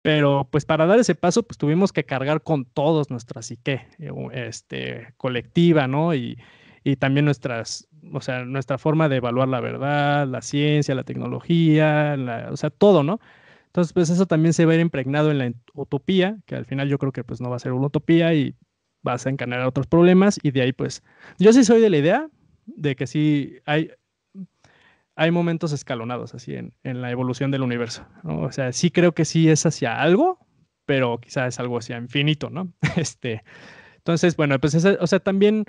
pero pues para dar ese paso pues tuvimos que cargar con todos nuestra psique colectiva, ¿no? Y también o sea, nuestra forma de evaluar la verdad, la ciencia, la tecnología, o sea, todo, ¿no? Entonces, pues eso también se va a ir impregnado en la utopía, que al final yo creo que pues no va a ser una utopía y vas a encadenar otros problemas y de ahí pues yo sí soy de la idea de que sí hay momentos escalonados así en la evolución del universo, ¿no? O sea, sí creo que sí es hacia algo, pero quizás es algo hacia infinito, ¿no? Entonces, bueno, pues o sea, también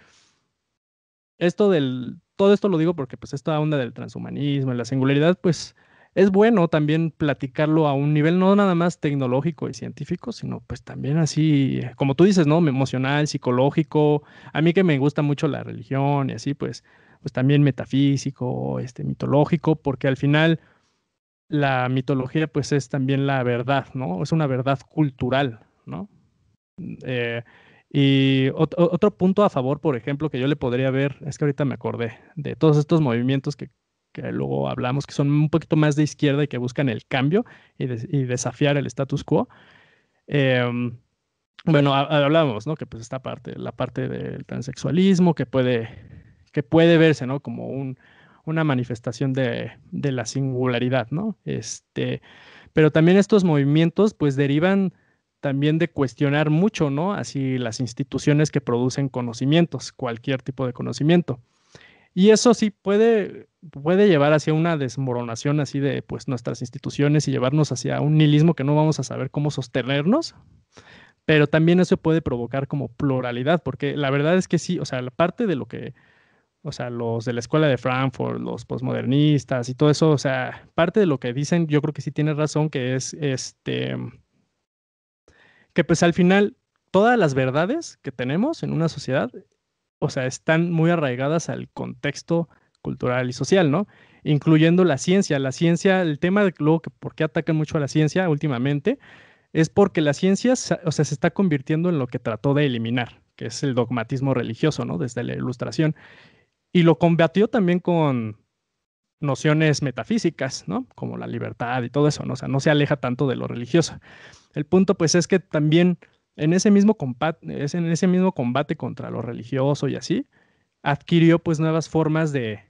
todo esto lo digo porque pues esta onda del transhumanismo y la singularidad, pues es bueno también platicarlo a un nivel no nada más tecnológico y científico, sino pues también así, como tú dices, ¿no? Emocional, psicológico. A mí que me gusta mucho la religión y así, pues también metafísico, mitológico, porque al final la mitología pues es también la verdad, ¿no? Es una verdad cultural, ¿no? Eh, y otro punto a favor, por ejemplo, que yo le podría ver, es que ahorita me acordé de todos estos movimientos que luego hablamos, que son un poquito más de izquierda y que buscan el cambio y desafiar el status quo. Em, bueno, hablábamos, ¿no? Que pues esta parte, la parte del transexualismo, que puede verse, ¿no? Como una manifestación de la singularidad, ¿no? Pero también estos movimientos, pues derivan también de cuestionar mucho, ¿no? Así las instituciones que producen conocimientos, cualquier tipo de conocimiento. Y eso sí puede llevar hacia una desmoronación así de pues nuestras instituciones y llevarnos hacia un nihilismo que no vamos a saber cómo sostenernos, pero también eso puede provocar como pluralidad, porque la verdad es que sí, o sea, la parte de lo que, o sea, los de la escuela de Frankfurt, los posmodernistas y todo eso, o sea, parte de lo que dicen, yo creo que sí tiene razón, que es que pues al final todas las verdades que tenemos en una sociedad, o sea, están muy arraigadas al contexto cultural y social, ¿no? Incluyendo la ciencia. La ciencia, el tema de luego que por qué atacan mucho a la ciencia últimamente es porque la ciencia, o sea, se está convirtiendo en lo que trató de eliminar, que es el dogmatismo religioso, ¿no? Desde la Ilustración. Y lo combatió también con nociones metafísicas, ¿no? Como la libertad y todo eso, ¿no? O sea, no se aleja tanto de lo religioso. El punto, pues, es que también en ese mismo combate contra lo religioso y así, adquirió, pues, nuevas formas de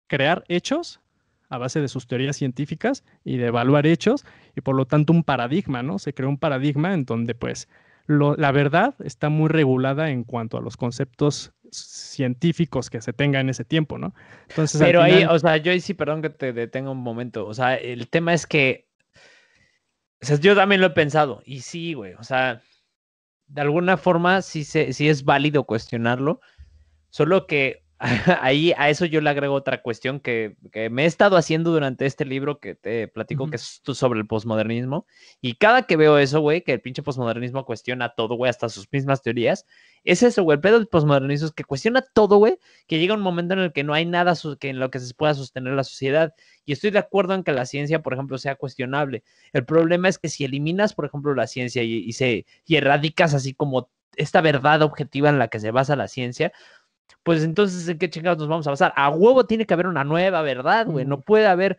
crear hechos a base de sus teorías científicas y de evaluar hechos, y por lo tanto un paradigma, ¿no? Se creó un paradigma en donde, pues, la verdad está muy regulada en cuanto a los conceptos científicos que se tenga en ese tiempo, ¿no? Entonces, al Pero ahí, final, o sea, yo ahí sí, perdón que te detenga un momento. O sea, el tema es que, o sea, yo también lo he pensado. Y sí, güey, o sea, de alguna forma sí es válido cuestionarlo. Solo que ahí a eso yo le agrego otra cuestión que me he estado haciendo durante este libro que te platico, ujú, que es sobre el posmodernismo. Y cada que veo eso, güey, que el pinche posmodernismo cuestiona todo, güey, hasta sus mismas teorías, es eso, güey. El pedo del posmodernismo es que cuestiona todo, güey, que llega un momento en el que no hay nada que en lo que se pueda sostener la sociedad. Y estoy de acuerdo en que la ciencia, por ejemplo, sea cuestionable. El problema es que si eliminas, por ejemplo, la ciencia y erradicas así como esta verdad objetiva en la que se basa la ciencia, pues entonces, ¿en qué chingados nos vamos a basar? A huevo tiene que haber una nueva verdad, güey. No ujú. puede haber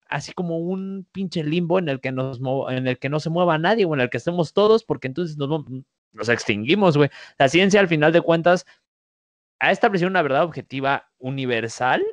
así como un pinche limbo en el que en el que no se mueva nadie o en el que estemos todos, porque entonces nos extinguimos, güey. La ciencia, al final de cuentas, ha establecido una verdad objetiva universal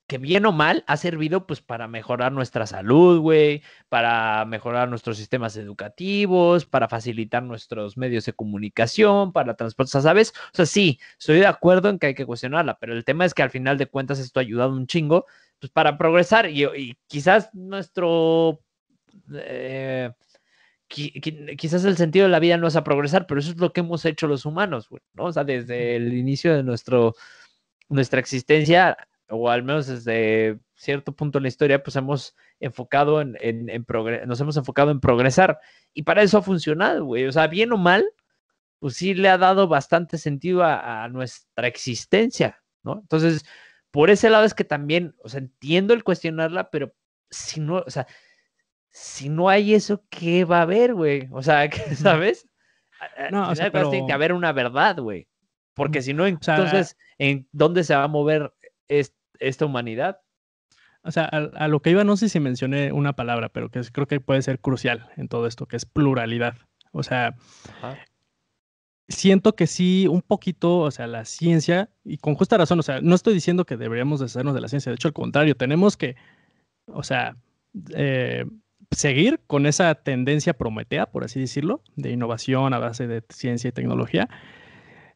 que bien o mal ha servido pues para mejorar nuestra salud, güey, para mejorar nuestros sistemas educativos, para facilitar nuestros medios de comunicación, para transporte, ¿sabes? O sea, sí, estoy de acuerdo en que hay que cuestionarla, pero el tema es que al final de cuentas esto ha ayudado un chingo pues para progresar y quizás eh, quizás el sentido de la vida no es a progresar, pero eso es lo que hemos hecho los humanos, güey, ¿no? O sea, desde el inicio de nuestra existencia, o al menos desde cierto punto en la historia, pues hemos enfocado nos hemos enfocado en progresar. Y para eso ha funcionado, güey. O sea, bien o mal, pues sí le ha dado bastante sentido a nuestra existencia, ¿no? Entonces, por ese lado es que también, o sea, entiendo el cuestionarla, pero si no, o sea, si no hay eso, ¿qué va a haber, güey? O sea, ¿sabes? Al No, o final sea, de cuentas tiene que pero, haber una verdad, güey. Porque si no, o sea, entonces, ¿en dónde se va a mover esta humanidad? a lo que iba, no sé si mencioné una palabra, pero creo que puede ser crucial en todo esto, que es pluralidad. O sea, Ajá. siento que sí, un poquito, o sea, la ciencia, y con justa razón, o sea, no estoy diciendo que deberíamos deshacernos de la ciencia, de hecho, al contrario, tenemos que, o sea, eh, seguir con esa tendencia prometea, por así decirlo, de innovación a base de ciencia y tecnología.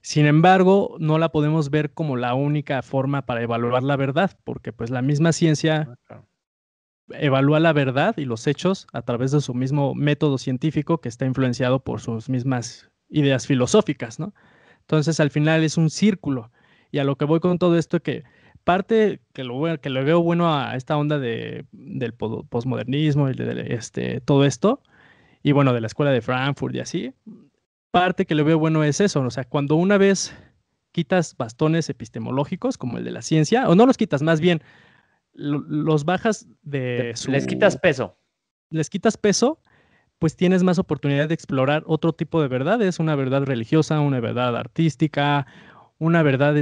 Sin embargo, no la podemos ver como la única forma para evaluar la verdad, porque pues la misma ciencia Ah, claro. evalúa la verdad y los hechos a través de su mismo método científico que está influenciado por sus mismas ideas filosóficas, ¿no? Entonces, al final es un círculo. Y a lo que voy con todo esto, que parte que lo veo bueno a esta onda del posmodernismo y todo esto, y bueno, de la escuela de Frankfurt y así, parte que le veo bueno es eso, o sea, cuando una vez quitas bastones epistemológicos como el de la ciencia, o no los quitas, más bien los bajas de Les quitas su, peso. les quitas peso, pues tienes más oportunidad de explorar otro tipo de verdades, una verdad religiosa, una verdad artística, una verdad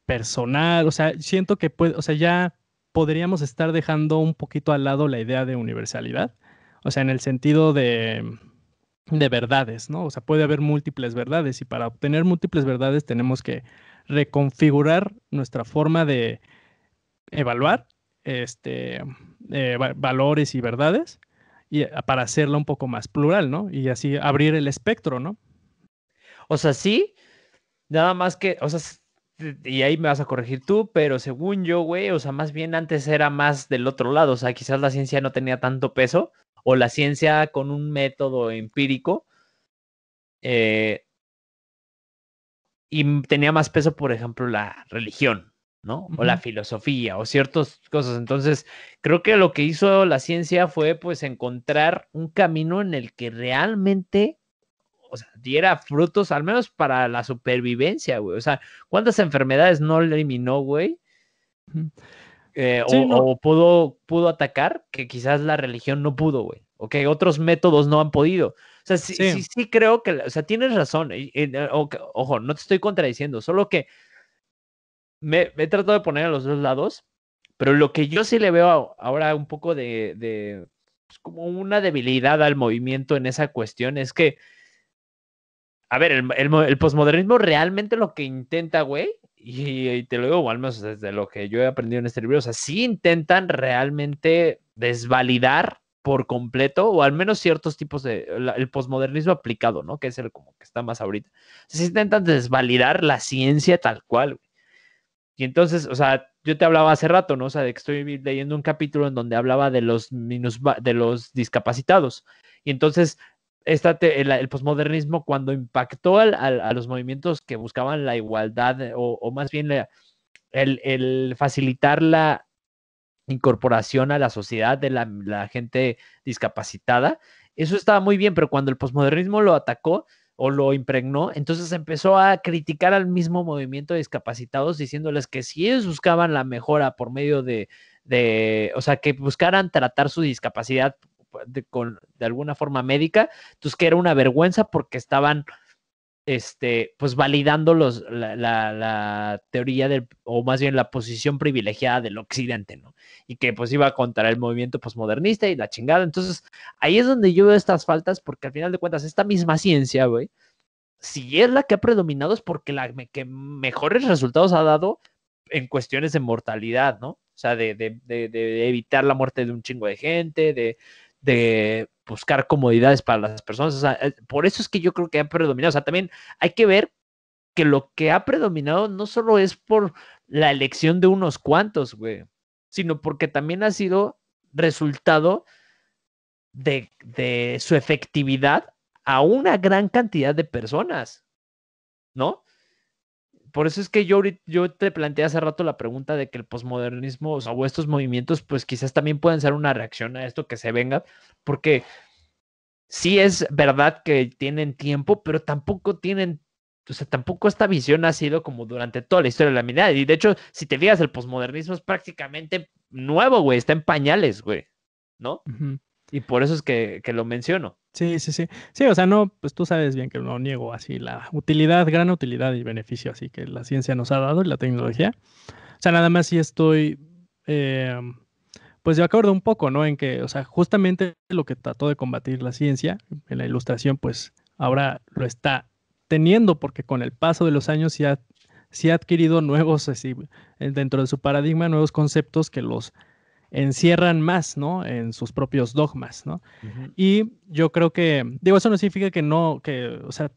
personal, o sea, siento que puede, o sea, ya podríamos estar dejando un poquito al lado la idea de universalidad, o sea, en el sentido de verdades, ¿no? O sea, puede haber múltiples verdades y para obtener múltiples verdades tenemos que reconfigurar nuestra forma de evaluar valores y verdades y para hacerla un poco más plural, ¿no? Y así abrir el espectro, ¿no? O sea, sí, nada más que, o sea, y ahí me vas a corregir tú, pero según yo, güey, o sea, más bien antes era más del otro lado, o sea, quizás la ciencia no tenía tanto peso, o la ciencia con un método empírico, eh, y tenía más peso, por ejemplo, la religión, ¿no? O la Ujú. filosofía, o ciertas cosas. Entonces, creo que lo que hizo la ciencia fue, pues, encontrar un camino en el que realmente, o sea, diera frutos, al menos para la supervivencia, güey. O sea, ¿cuántas enfermedades no eliminó, güey? Ujú. Sí, no. O pudo atacar, que quizás la religión no pudo, güey. O que otros métodos no han podido. O sea, sí, Sí. sí, sí creo que, o sea, tienes razón. Ojo, no te estoy contradiciendo, solo que me he tratado de poner a los dos lados, pero lo que yo sí le veo ahora un poco de pues, como una debilidad al movimiento en esa cuestión es que, a ver, el posmodernismo realmente lo que intenta, güey, y te lo digo, al menos desde lo que yo he aprendido en este libro, o sea, sí intentan realmente desvalidar por completo, o al menos ciertos tipos el posmodernismo aplicado, ¿no? Que es el como que está más ahorita. O sea, sí intentan desvalidar la ciencia tal cual, güey. Y entonces, o sea, yo te hablaba hace rato, ¿no? O sea, de que estoy leyendo un capítulo en donde hablaba de de los discapacitados. Y entonces, el posmodernismo, cuando impactó a los movimientos que buscaban la igualdad, o más bien el facilitar la incorporación a la sociedad de la gente discapacitada, eso estaba muy bien, pero cuando el posmodernismo lo atacó o lo impregnó, entonces empezó a criticar al mismo movimiento de discapacitados, diciéndoles que si ellos buscaban la mejora por medio o sea, que buscaran tratar su discapacidad de alguna forma médica, entonces que era una vergüenza porque estaban pues validando la teoría o más bien la posición privilegiada del occidente, ¿no? Y que pues iba contra el movimiento posmodernista y la chingada. Entonces, ahí es donde yo veo estas faltas, porque al final de cuentas, esta misma ciencia, güey, si es la que ha predominado, es porque la que mejores resultados ha dado en cuestiones de mortalidad, ¿no? O sea, de evitar la muerte de un chingo de gente, de buscar comodidades para las personas. O sea, por eso es que yo creo que ha predominado. O sea, también hay que ver que lo que ha predominado no solo es por la elección de unos cuantos, güey, sino porque también ha sido resultado de su efectividad a una gran cantidad de personas, ¿no? Por eso es que yo te planteé hace rato la pregunta de que el posmodernismo, o sea, o estos movimientos, pues quizás también pueden ser una reacción a esto que se venga, porque sí es verdad que tienen tiempo, pero tampoco tienen o sea, tampoco esta visión ha sido como durante toda la historia de la humanidad. Y de hecho, si te fijas, el posmodernismo es prácticamente nuevo, güey, está en pañales, güey, ¿no? Ujú. Y por eso es que lo menciono. Sí, sí, sí. Sí, o sea, no, pues tú sabes bien que no niego así la utilidad, gran utilidad y beneficio así que la ciencia nos ha dado y la tecnología. O sea, nada más sí estoy, eh, pues de acuerdo un poco, ¿no? En que, o sea, justamente lo que trató de combatir la ciencia en la ilustración, pues ahora lo está teniendo, porque con el paso de los años sí ha adquirido nuevos, así, dentro de su paradigma, nuevos conceptos que los encierran más, ¿no? En sus propios dogmas, ¿no? Ujú. Y yo creo que, digo, eso no significa que no, que, o sea,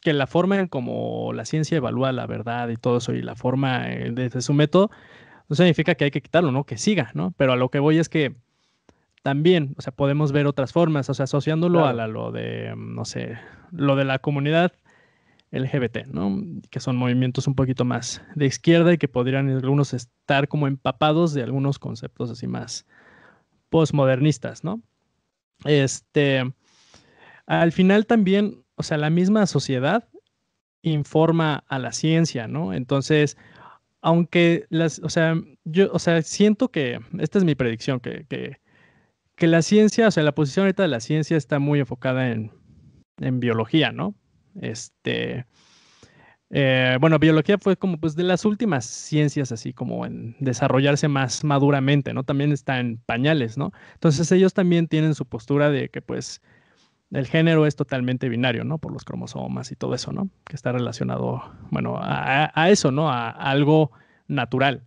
que la forma en cómo la ciencia evalúa la verdad y todo eso y la forma desde su método, no significa que hay que quitarlo, ¿no? Que siga, ¿no? Pero a lo que voy es que también, o sea, podemos ver otras formas, o sea, asociándolo a Claro. lo de, no sé, lo de la comunidad LGBT, ¿no? Que son movimientos un poquito más de izquierda y que podrían algunos estar como empapados de algunos conceptos así más postmodernistas, ¿no? Este, al final también, o sea, la misma sociedad informa a la ciencia, ¿no? Entonces, aunque o sea, yo, o sea, siento que, esta es mi predicción, que la ciencia, o sea, la posición ahorita de la ciencia está muy enfocada en biología, ¿no? Este, bueno, biología fue como pues de las últimas ciencias así como en desarrollarse más maduramente, ¿no? También está en pañales, ¿no? Entonces ellos también tienen su postura de que pues el género es totalmente binario, ¿no? Por los cromosomas y todo eso, ¿no? Que está relacionado, bueno, a eso, ¿no? A algo natural.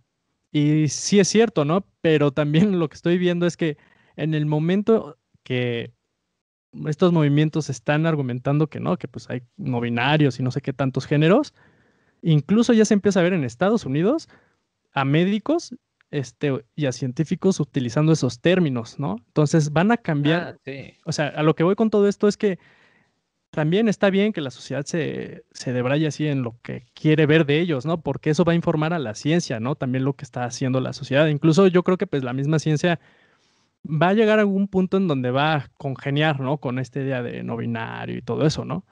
Y sí es cierto, ¿no? Pero también lo que estoy viendo es que en el momento que estos movimientos están argumentando que no, que pues hay no binarios y no sé qué tantos géneros, incluso ya se empieza a ver en Estados Unidos a médicos y a científicos utilizando esos términos, ¿no? Entonces van a cambiar, Ah, sí. o sea, a lo que voy con todo esto es que también está bien que la sociedad se debraye así en lo que quiere ver de ellos, ¿no? Porque eso va a informar a la ciencia, ¿no? También lo que está haciendo la sociedad. Incluso yo creo que pues la misma ciencia va a llegar a algún punto en donde va a congeniar, ¿no? Con esta idea de no binario y todo eso, ¿no?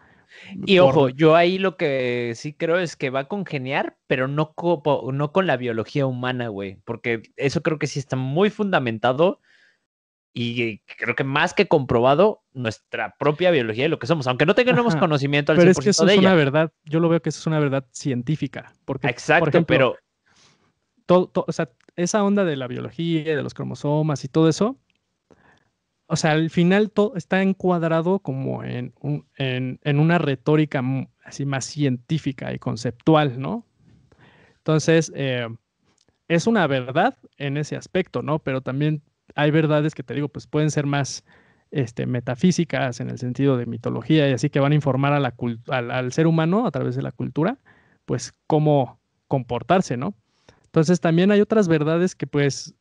Y ojo, Por, yo ahí lo que sí creo es que va a congeniar, pero no con la biología humana, güey, porque eso creo que sí está muy fundamentado y creo que más que comprobado nuestra propia biología y lo que somos, aunque no tengamos ajá, conocimiento al pero cien es por que ciento eso de es una ella. verdad, yo lo veo que eso es una verdad científica, porque, por Exacto, ejemplo, pero o sea, esa onda de la biología, de los cromosomas y todo eso, o sea, al final todo está encuadrado como en una retórica así más científica y conceptual, ¿no? Entonces, es una verdad en ese aspecto, ¿no? Pero también hay verdades que te digo, pues pueden ser más metafísicas en el sentido de mitología y así que van a informar a al ser humano a través de la cultura, pues cómo comportarse, ¿no? Entonces también hay otras verdades que pues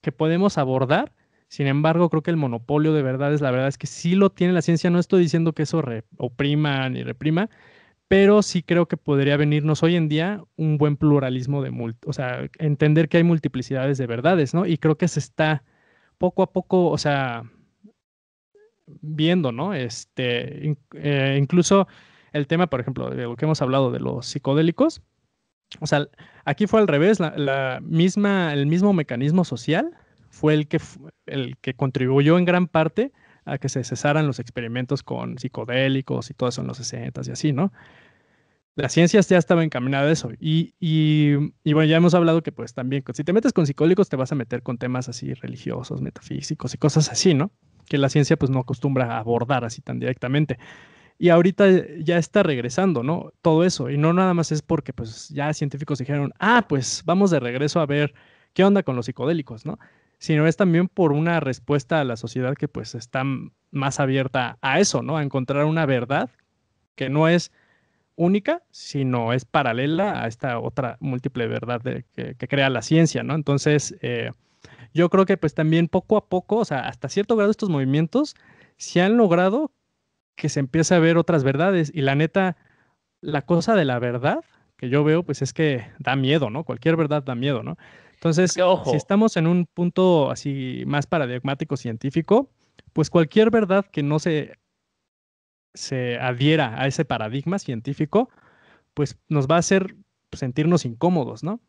que podemos abordar. Sin embargo, creo que el monopolio de verdades, la verdad es que sí lo tiene la ciencia. No estoy diciendo que eso oprima ni reprima, pero sí creo que podría venirnos hoy en día un buen pluralismo o sea, entender que hay multiplicidades de verdades, ¿no? Y creo que se está poco a poco, o sea, viendo, ¿no? Incluso el tema, por ejemplo, de lo que hemos hablado de los psicodélicos, o sea, aquí fue al revés, el mismo mecanismo social fue el que contribuyó en gran parte a que se cesaran los experimentos con psicodélicos y todo eso en los 60 y así, ¿no? La ciencia ya estaba encaminada a eso. Y bueno, ya hemos hablado que pues también, si te metes con psicodélicos, te vas a meter con temas así religiosos, metafísicos y cosas así, ¿no? Que la ciencia pues no acostumbra a abordar así tan directamente. Y ahorita ya está regresando, ¿no? Todo eso. Y no nada más es porque pues ya científicos dijeron, ah, pues vamos de regreso a ver qué onda con los psicodélicos, ¿no? Sino es también por una respuesta a la sociedad que pues está más abierta a eso, ¿no? A encontrar una verdad que no es única, sino es paralela a esta otra múltiple verdad que crea la ciencia, ¿no? Entonces, yo creo que pues también poco a poco, o sea, hasta cierto grado estos movimientos se han logrado que se empiece a ver otras verdades y la neta, la cosa de la verdad que yo veo pues es que da miedo, ¿no? Cualquier verdad da miedo, ¿no? es que Entonces, si ojo, estamos en un punto así más paradigmático científico, pues cualquier verdad que no se adhiera a ese paradigma científico, pues nos va a hacer sentirnos incómodos, ¿no?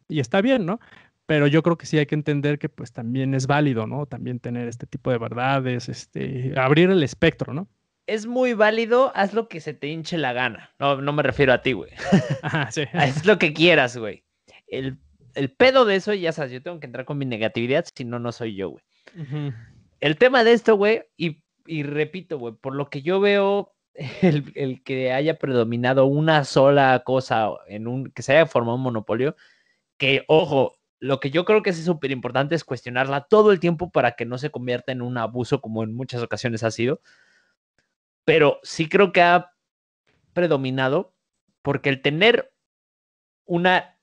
Y está bien, ¿no? Pero yo creo que sí hay que entender que pues también es válido, ¿no? También tener este tipo de verdades, abrir el espectro, ¿no? Es muy válido, haz lo que se te hinche la gana. No, no me refiero a ti, güey. Ajá, sí. Haz lo que quieras, güey. El, el pedo de eso, ya sabes, yo tengo que entrar con mi negatividad, si no, no soy yo, güey. Ujú. El tema de esto, güey, y repito, güey, por lo que yo veo, el que haya predominado una sola cosa que se haya formado un monopolio, que, ojo, lo que yo creo que es súper importante es cuestionarla todo el tiempo para que no se convierta en un abuso como en muchas ocasiones ha sido, pero sí creo que ha predominado porque el tener una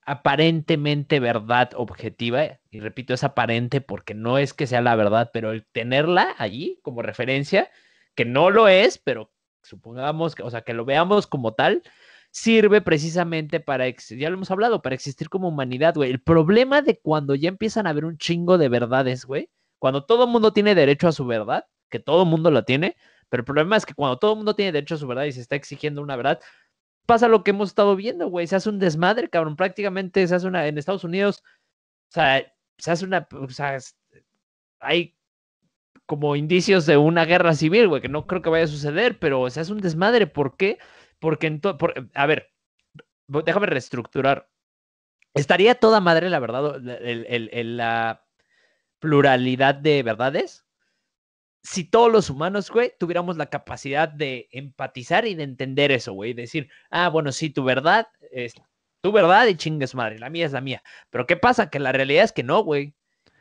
aparentemente verdad objetiva, y repito, es aparente porque no es que sea la verdad, pero el tenerla allí como referencia, que no lo es, pero supongamos que, o sea, que lo veamos como tal, sirve precisamente para, ya lo hemos hablado, para existir como humanidad, güey. El problema de cuando ya empiezan a haber un chingo de verdades, güey, cuando todo el mundo tiene derecho a su verdad, que todo el mundo la tiene, pero el problema es que cuando todo el mundo tiene derecho a su verdad y se está exigiendo una verdad, pasa lo que hemos estado viendo, güey. Se hace un desmadre, cabrón. Prácticamente se hace una. En Estados Unidos, o sea, se hace una. O sea, hay como indicios de una guerra civil, güey, que no creo que vaya a suceder, pero se hace un desmadre. ¿Por qué? Porque a ver, déjame reestructurar. Estaría toda madre, la verdad, la pluralidad de verdades si todos los humanos, güey, tuviéramos la capacidad de empatizar y de entender eso, güey, decir, ah, bueno, sí, tu verdad es tu verdad y chingues madre, la mía es la mía. Pero ¿qué pasa? Que la realidad es que no, güey.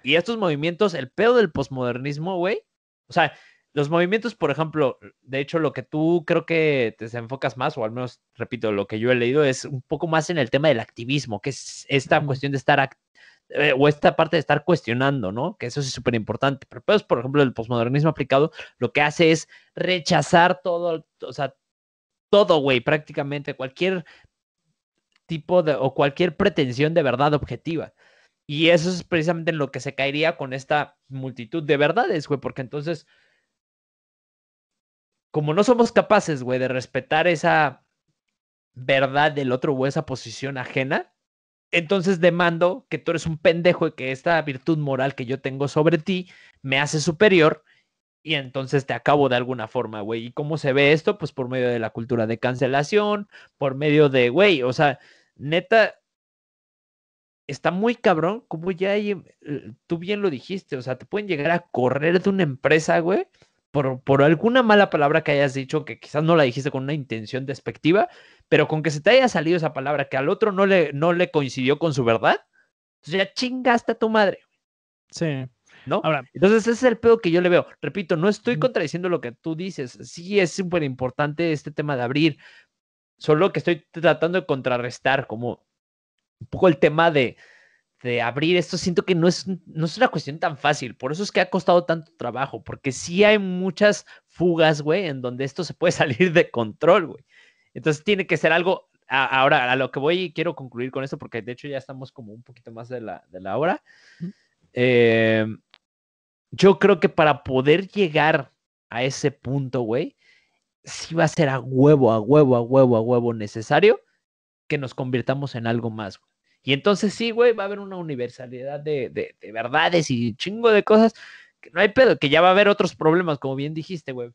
Y estos movimientos, el pedo del posmodernismo, güey, o sea, los movimientos, por ejemplo, de hecho, lo que tú creo que te enfocas más, o al menos, repito, lo que yo he leído, es un poco más en el tema del activismo, que es esta Ujú. cuestión de estar o esta parte de estar cuestionando, ¿no? Que eso es súper importante. Pero, pues, por ejemplo, el posmodernismo aplicado lo que hace es rechazar todo, o sea, todo, güey, prácticamente cualquier tipo de, o cualquier pretensión de verdad objetiva. Y eso es precisamente en lo que se caería con esta multitud de verdades, güey, porque entonces, como no somos capaces, güey, de respetar esa verdad del otro o esa posición ajena, entonces demando que tú eres un pendejo y que esta virtud moral que yo tengo sobre ti me hace superior y entonces te acabo de alguna forma, güey. ¿Y cómo se ve esto? Pues por medio de la cultura de cancelación, por medio de, güey, o sea, neta, está muy cabrón, como ya hay, tú bien lo dijiste, o sea, te pueden llegar a correr de una empresa, güey, por alguna mala palabra que hayas dicho, que quizás no la dijiste con una intención despectiva, pero con que se te haya salido esa palabra que al otro no le coincidió con su verdad, entonces ya chingaste a tu madre, Sí. ¿no? Ahora, Entonces ese es el pedo que yo le veo. Repito, no estoy ujú, contradiciendo lo que tú dices. Sí, es súper importante este tema de abrir, solo que estoy tratando de contrarrestar como un poco el tema de abrir esto. Siento que no es una cuestión tan fácil. Por eso es que ha costado tanto trabajo, porque sí hay muchas fugas, güey, en donde esto se puede salir de control, güey. Entonces tiene que ser algo. Ahora, a lo que voy y quiero concluir con esto, porque de hecho ya estamos como un poquito más de la hora. ujú, Eh, yo creo que para poder llegar a ese punto, güey, sí va a ser a huevo, a huevo, a huevo, a huevo necesario que nos convirtamos en algo más, güey. Y entonces sí, güey, va a haber una universalidad de verdades y chingo de cosas que no hay pedo, que ya va a haber otros problemas, como bien dijiste, güey.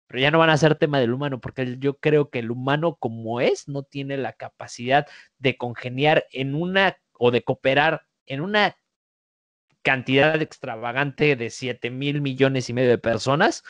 Pero ya no van a ser tema del humano, porque yo creo que el humano como es no tiene la capacidad de congeniar en una o de cooperar en una cantidad extravagante de 7,000,000,000 y medio de personas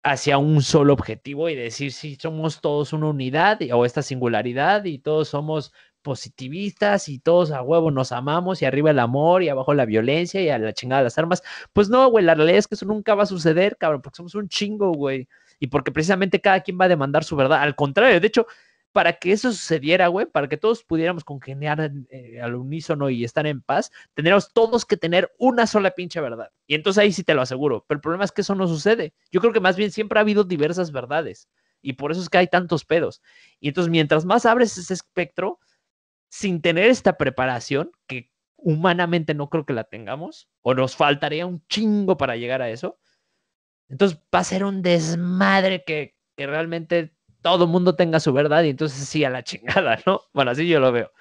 hacia un solo objetivo y decir si somos todos una unidad o esta singularidad y todos somos positivistas y todos a huevo nos amamos y arriba el amor y abajo la violencia y a la chingada las armas. Pues no, güey, la realidad es que eso nunca va a suceder, cabrón, porque somos un chingo, güey. Y porque precisamente cada quien va a demandar su verdad. Al contrario, de hecho, para que eso sucediera, güey, para que todos pudiéramos congeniar al unísono y estar en paz, tendríamos todos que tener una sola pinche verdad. Y entonces ahí sí te lo aseguro. Pero el problema es que eso no sucede. Yo creo que más bien siempre ha habido diversas verdades. Y por eso es que hay tantos pedos. Y entonces mientras más abres ese espectro, sin tener esta preparación, que humanamente no creo que la tengamos, o nos faltaría un chingo para llegar a eso, Entonces va a ser un desmadre que realmente todo el mundo tenga su verdad y entonces sí a la chingada, ¿no? Bueno, así yo lo veo.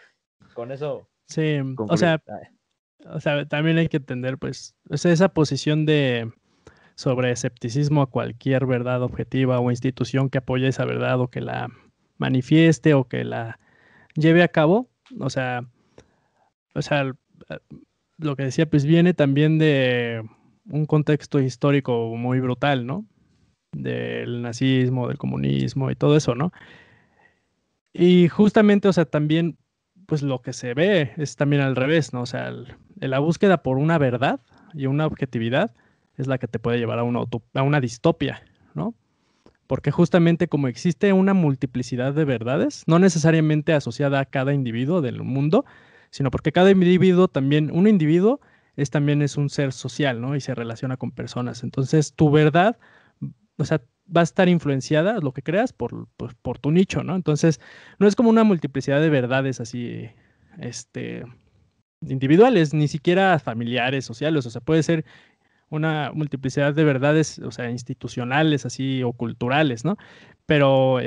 Con eso Sí, concluyo. o sea, también hay que entender, pues, o sea, esa posición de sobre escepticismo a cualquier verdad objetiva o institución que apoye esa verdad o que la manifieste o que la lleve a cabo. O sea, o sea, lo que decía, pues viene también de un contexto histórico muy brutal, ¿no? Del nazismo, del comunismo y todo eso, ¿no? Y justamente, o sea, también, pues lo que se ve es también al revés, ¿no? O sea, la búsqueda por una verdad y una objetividad es la que te puede llevar a a una distopia, ¿no? Porque justamente como existe una multiplicidad de verdades, no necesariamente asociada a cada individuo del mundo, sino porque cada individuo también, un individuo también es un ser social, ¿no? Y se relaciona con personas. Entonces, tu verdad, o sea, va a estar influenciada, lo que creas, por tu nicho, ¿no? Entonces, no es como una multiplicidad de verdades así, este, individuales, ni siquiera familiares, sociales, o sea, puede ser una multiplicidad de verdades, o sea, institucionales así o culturales, ¿no? Pero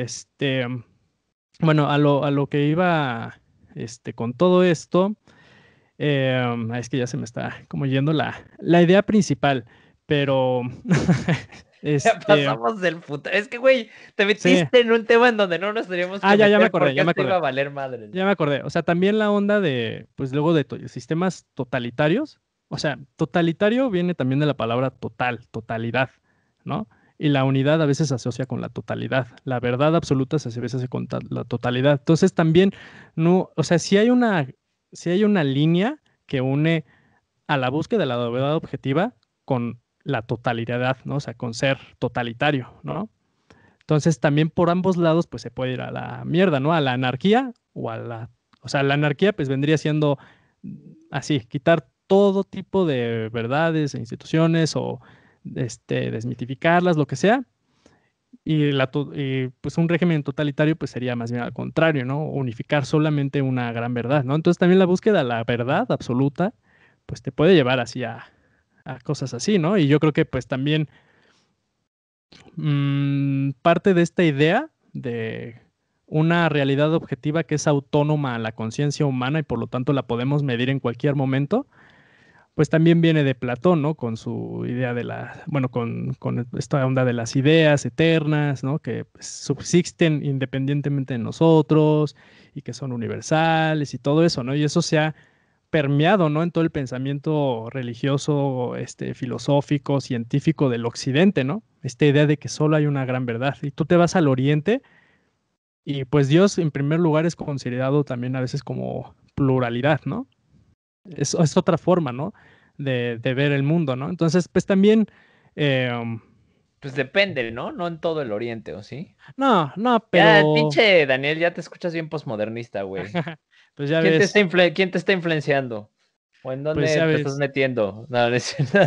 bueno, a lo que iba con todo esto, es que ya se me está como yendo la idea principal, pero Ya este, pasamos del puto. Es que, güey, te sí, metiste en un tema en donde no nos teníamos que ya me meter acordé, porque ya me esto iba acordé, a valer madre. ya me acordé. O sea, también la onda de, pues luego de sistemas totalitarios, o sea, totalitario viene también de la palabra total, totalidad, ¿no? Y la unidad a veces se asocia con la totalidad. La verdad absoluta se a veces con la totalidad. Entonces también, no, o sea, si hay una línea que une a la búsqueda de la verdad objetiva con la totalidad, ¿no? O sea, con ser totalitario, ¿no? Entonces también por ambos lados pues se puede ir a la mierda, ¿no? A la anarquía o a la... O sea, la anarquía pues vendría siendo así, quitar todo tipo de verdades e instituciones o desmitificarlas, lo que sea. Y pues un régimen totalitario pues sería más bien al contrario, ¿no? Unificar solamente una gran verdad, ¿no? Entonces también la búsqueda de la verdad absoluta pues te puede llevar así a cosas así, ¿no? Y yo creo que pues también parte de esta idea de una realidad objetiva que es autónoma a la conciencia humana y por lo tanto la podemos medir en cualquier momento, pues también viene de Platón, ¿no? Con su idea de bueno, con esta onda de las ideas eternas, ¿no? Que pues, subsisten independientemente de nosotros y que son universales y todo eso, ¿no? Y eso se ha permeado, ¿no? En todo el pensamiento religioso, filosófico, científico del occidente, ¿no? Esta idea de que solo hay una gran verdad. Y tú te vas al oriente y pues Dios en primer lugar es considerado también a veces como pluralidad, ¿no? Es otra forma, ¿no? De ver el mundo, ¿no? Entonces, pues también, eh, Pues depende, ¿no? No en todo el oriente, ¿o sí? no, no, Ya, pero, pinche Daniel, ya te escuchas bien posmodernista, güey. pues ya ¿Quién te ves, quién te está influenciando? ¿O en pues dónde ya te estás ves. metiendo? No, no es cierto.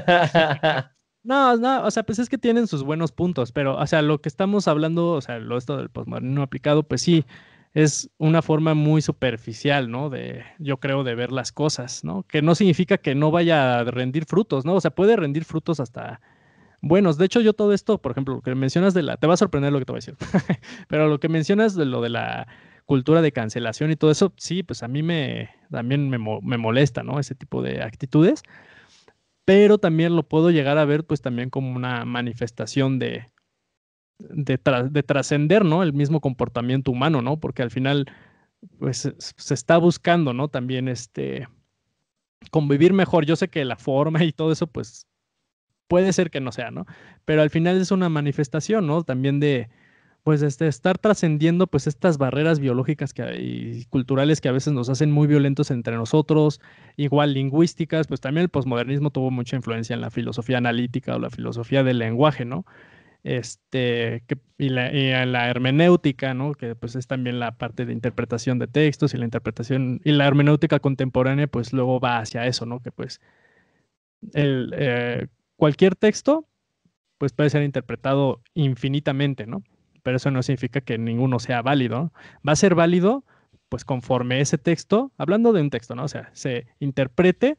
No, no, o sea, pues es que tienen sus buenos puntos, pero, o sea, lo que estamos hablando, o sea, esto del postmodernismo aplicado, pues sí, es una forma muy superficial, ¿no? Yo creo, de ver las cosas, ¿no? Que no significa que no vaya a rendir frutos, ¿no? O sea, puede rendir frutos hasta buenos. De hecho, yo todo esto, por ejemplo, lo que mencionas te va a sorprender lo que te voy a decir, pero lo que mencionas de lo de la cultura de cancelación y todo eso, sí, pues a mí también me molesta, ¿no? Ese tipo de actitudes, pero también lo puedo llegar a ver pues también como una manifestación de trascender, ¿no? El mismo comportamiento humano, ¿no? Porque al final pues se está buscando, ¿no? También convivir mejor. Yo sé que la forma y todo eso pues puede ser que no sea, ¿no? Pero al final es una manifestación, ¿no? También de pues estar trascendiendo pues estas barreras biológicas y culturales que a veces nos hacen muy violentos entre nosotros, igual lingüísticas, pues también el posmodernismo tuvo mucha influencia en la filosofía analítica o la filosofía del lenguaje, ¿no? Y en la hermenéutica, ¿no? Que pues es también la parte de interpretación de textos y la interpretación y la hermenéutica contemporánea pues luego va hacia eso, ¿no? Que pues el, cualquier texto pues puede ser interpretado infinitamente, ¿no? Pero eso no significa que ninguno sea válido, ¿no? Va a ser válido, pues conforme ese texto, hablando de un texto, ¿no? O sea, se interprete,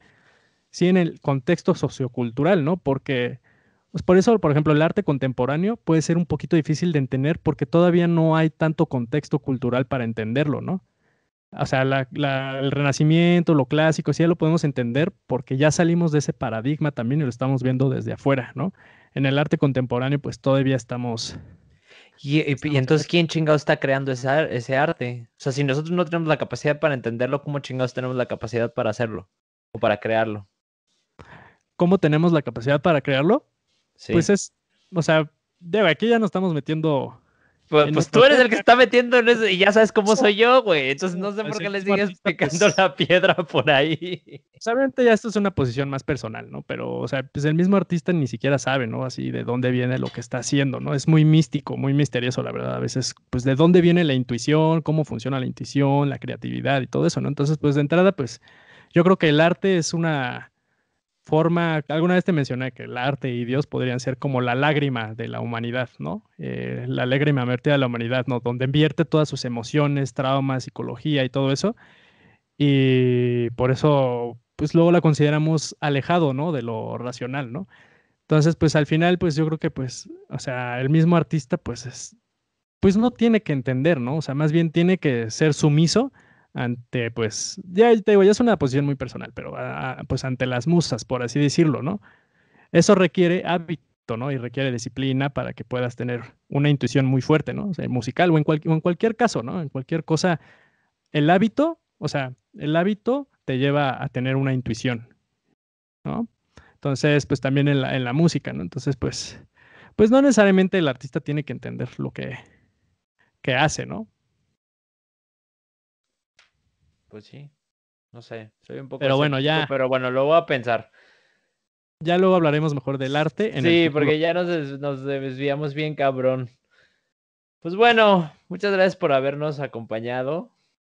sí, en el contexto sociocultural, ¿no? Porque Pues por eso, por ejemplo, el arte contemporáneo puede ser un poquito difícil de entender porque todavía no hay tanto contexto cultural para entenderlo, ¿no? O sea, el Renacimiento, lo clásico, sí ya lo podemos entender porque ya salimos de ese paradigma también y lo estamos viendo desde afuera, ¿no? En el arte contemporáneo, pues todavía Y estamos en entonces, eso. ¿quién chingados está creando ese arte? O sea, si nosotros no tenemos la capacidad para entenderlo, ¿cómo chingados tenemos la capacidad para hacerlo? O para crearlo. ¿Cómo tenemos la capacidad para crearlo? Pues Sí. o sea, aquí ya nos estamos metiendo Pues, en pues otro tú eres el que tema. se está metiendo en eso y ya sabes cómo Eso, soy yo, güey. Entonces no eso, sé por pues qué el le mismo sigues artista, picando pues, la piedra por ahí. pues, obviamente ya esto es una posición más personal, ¿no? Pero, o sea, pues el mismo artista ni siquiera sabe, ¿no? Así de dónde viene lo que está haciendo, ¿no? Es muy místico, muy misterioso, la verdad. A veces, pues, de dónde viene la intuición, cómo funciona la intuición, la creatividad y todo eso, ¿no? Entonces, pues, de entrada, pues, yo creo que el arte es una forma, alguna vez te mencioné que el arte y Dios podrían ser como la lágrima de la humanidad, ¿no? La lágrima vertida de la humanidad, ¿no? Donde invierte todas sus emociones, traumas, psicología y todo eso. Y por eso, pues luego la consideramos alejado, ¿no? De lo racional, ¿no? Entonces, pues al final, pues yo creo que, pues, o sea, el mismo artista, pues pues no tiene que entender, ¿no? O sea, más bien tiene que ser sumiso ante, pues, ya te digo, ya es una posición muy personal, pero pues ante las musas, por así decirlo, ¿no? Eso requiere hábito, ¿no? Y requiere disciplina para que puedas tener una intuición muy fuerte, ¿no? O sea, musical o en cualquier caso, ¿no? En cualquier cosa, el hábito, o sea, el hábito te lleva a tener una intuición, ¿no? Entonces, pues también en la música, ¿no? Entonces, pues no necesariamente el artista tiene que entender lo que hace, ¿no? Pues sí, no sé, soy un poco Pero bueno, escéptico, pero bueno, lo voy a pensar. ya luego hablaremos mejor del arte en el Sí, futuro. porque ya nos desviamos bien, cabrón. Pues bueno, muchas gracias por habernos acompañado.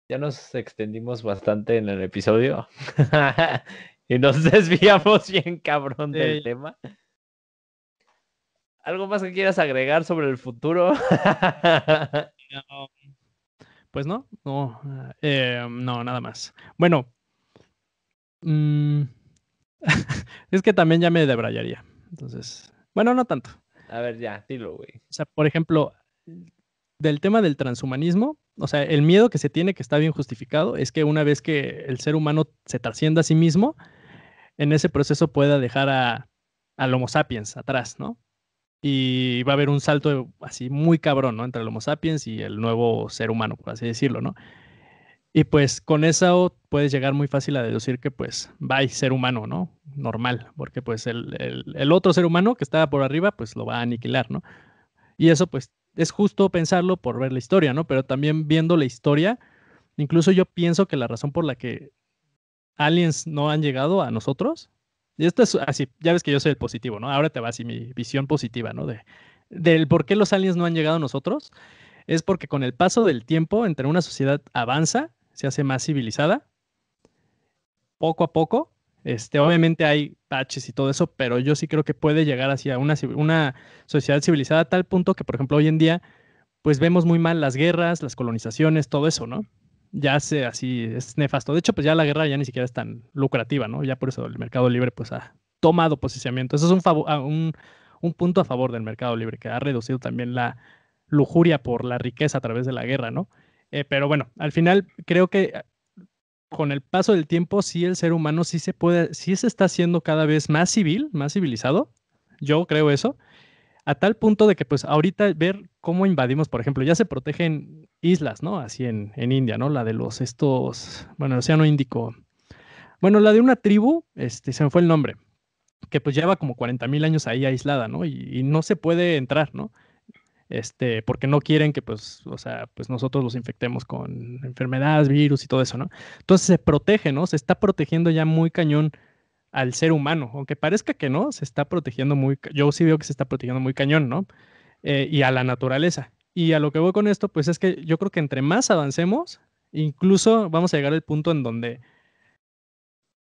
Ya nos extendimos bastante en el episodio. Y nos desviamos bien, cabrón, del Eh, tema. ¿Algo más que quieras agregar sobre el futuro? no, pues no, nada más. Bueno, mm, es que también ya me debrayaría. Entonces, bueno, no tanto. A ver, ya, dilo, güey. O sea, por ejemplo, del tema del transhumanismo, o sea, el miedo que se tiene, que está bien justificado, es que una vez que el ser humano se trascienda a sí mismo, en ese proceso pueda dejar al Homo sapiens atrás, ¿no? Y va a haber un salto así muy cabrón, ¿no? Entre el Homo sapiens y el nuevo ser humano, por así decirlo, ¿no? Y pues con eso puedes llegar muy fácil a deducir que pues va a ser humano, ¿no? Normal, porque pues el otro ser humano que estaba por arriba pues lo va a aniquilar, ¿no? Y eso pues es justo pensarlo por ver la historia, ¿no? Pero también viendo la historia, incluso yo pienso que la razón por la que aliens no han llegado a nosotros, y esto es así, ya ves que yo soy el positivo, ¿no? Ahora te va así mi visión positiva, ¿no? Del por qué los aliens no han llegado a nosotros, es porque con el paso del tiempo, entre una sociedad avanza, se hace más civilizada, poco a poco. Obviamente hay patches y todo eso, pero yo sí creo que puede llegar hacia una sociedad civilizada a tal punto que, por ejemplo, hoy en día, pues vemos muy mal las guerras, las colonizaciones, todo eso, ¿no? Ya se así, es nefasto. De hecho, pues ya la guerra ya ni siquiera es tan lucrativa, ¿no? Ya por eso el mercado libre, pues ha tomado posicionamiento. Eso es un punto a favor del mercado libre, que ha reducido también la lujuria por la riqueza a través de la guerra, ¿no? Pero bueno, al final creo que con el paso del tiempo, sí el ser humano sí se está haciendo cada vez más civil, más civilizado. Yo creo eso, a tal punto de que pues ahorita ver cómo invadimos, por ejemplo, ya se protegen islas, ¿no? Así en India, ¿no? La de bueno, el Océano Índico. Bueno, la de una tribu, se me fue el nombre, que pues lleva como 40,000 años ahí aislada, ¿no? Y no se puede entrar, ¿no? Porque no quieren que, pues, o sea, pues nosotros los infectemos con enfermedades, virus y todo eso, ¿no? Entonces se protege, ¿no? Se está protegiendo ya muy cañón al ser humano, aunque parezca que no, se está protegiendo yo sí veo que se está protegiendo muy cañón, ¿no? Y a la naturaleza. Y a lo que voy con esto, pues es que yo creo que entre más avancemos, incluso vamos a llegar al punto en donde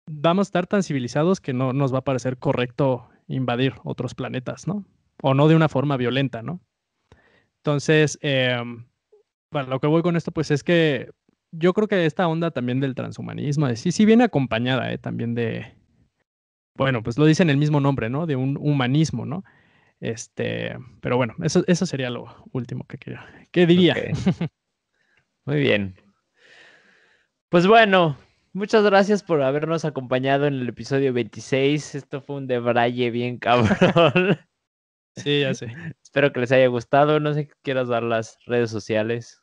vamos a estar tan civilizados que no nos va a parecer correcto invadir otros planetas, ¿no? O no de una forma violenta, ¿no? Entonces, bueno, lo que voy con esto, pues es que yo creo que esta onda también del transhumanismo, sí viene acompañada, también bueno, pues lo dice en el mismo nombre, ¿no? De un humanismo, ¿no? Pero bueno, eso sería lo último que diría. Ok, muy bien. Pues bueno, muchas gracias por habernos acompañado en el episodio 26. Esto fue un debraye bien cabrón. Sí, ya sé. Espero que les haya gustado. No sé qué quieras dar las redes sociales.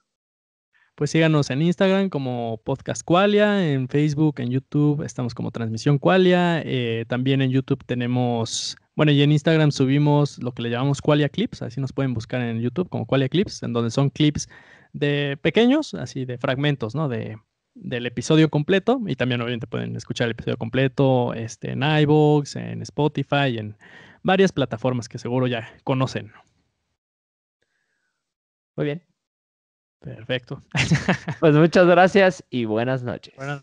Pues síganos en Instagram como Podcast Qualia, en Facebook, en YouTube estamos como Transmisión Qualia, también en YouTube tenemos, bueno, y en Instagram subimos lo que le llamamos Qualia Clips, así nos pueden buscar en YouTube como Qualia Clips, en donde son clips de pequeños, así de fragmentos, ¿no? Del episodio completo, y también obviamente pueden escuchar el episodio completo en iVoox, en Spotify, en varias plataformas que seguro ya conocen. Muy bien. Perfecto. Pues muchas gracias y buenas noches. Bueno.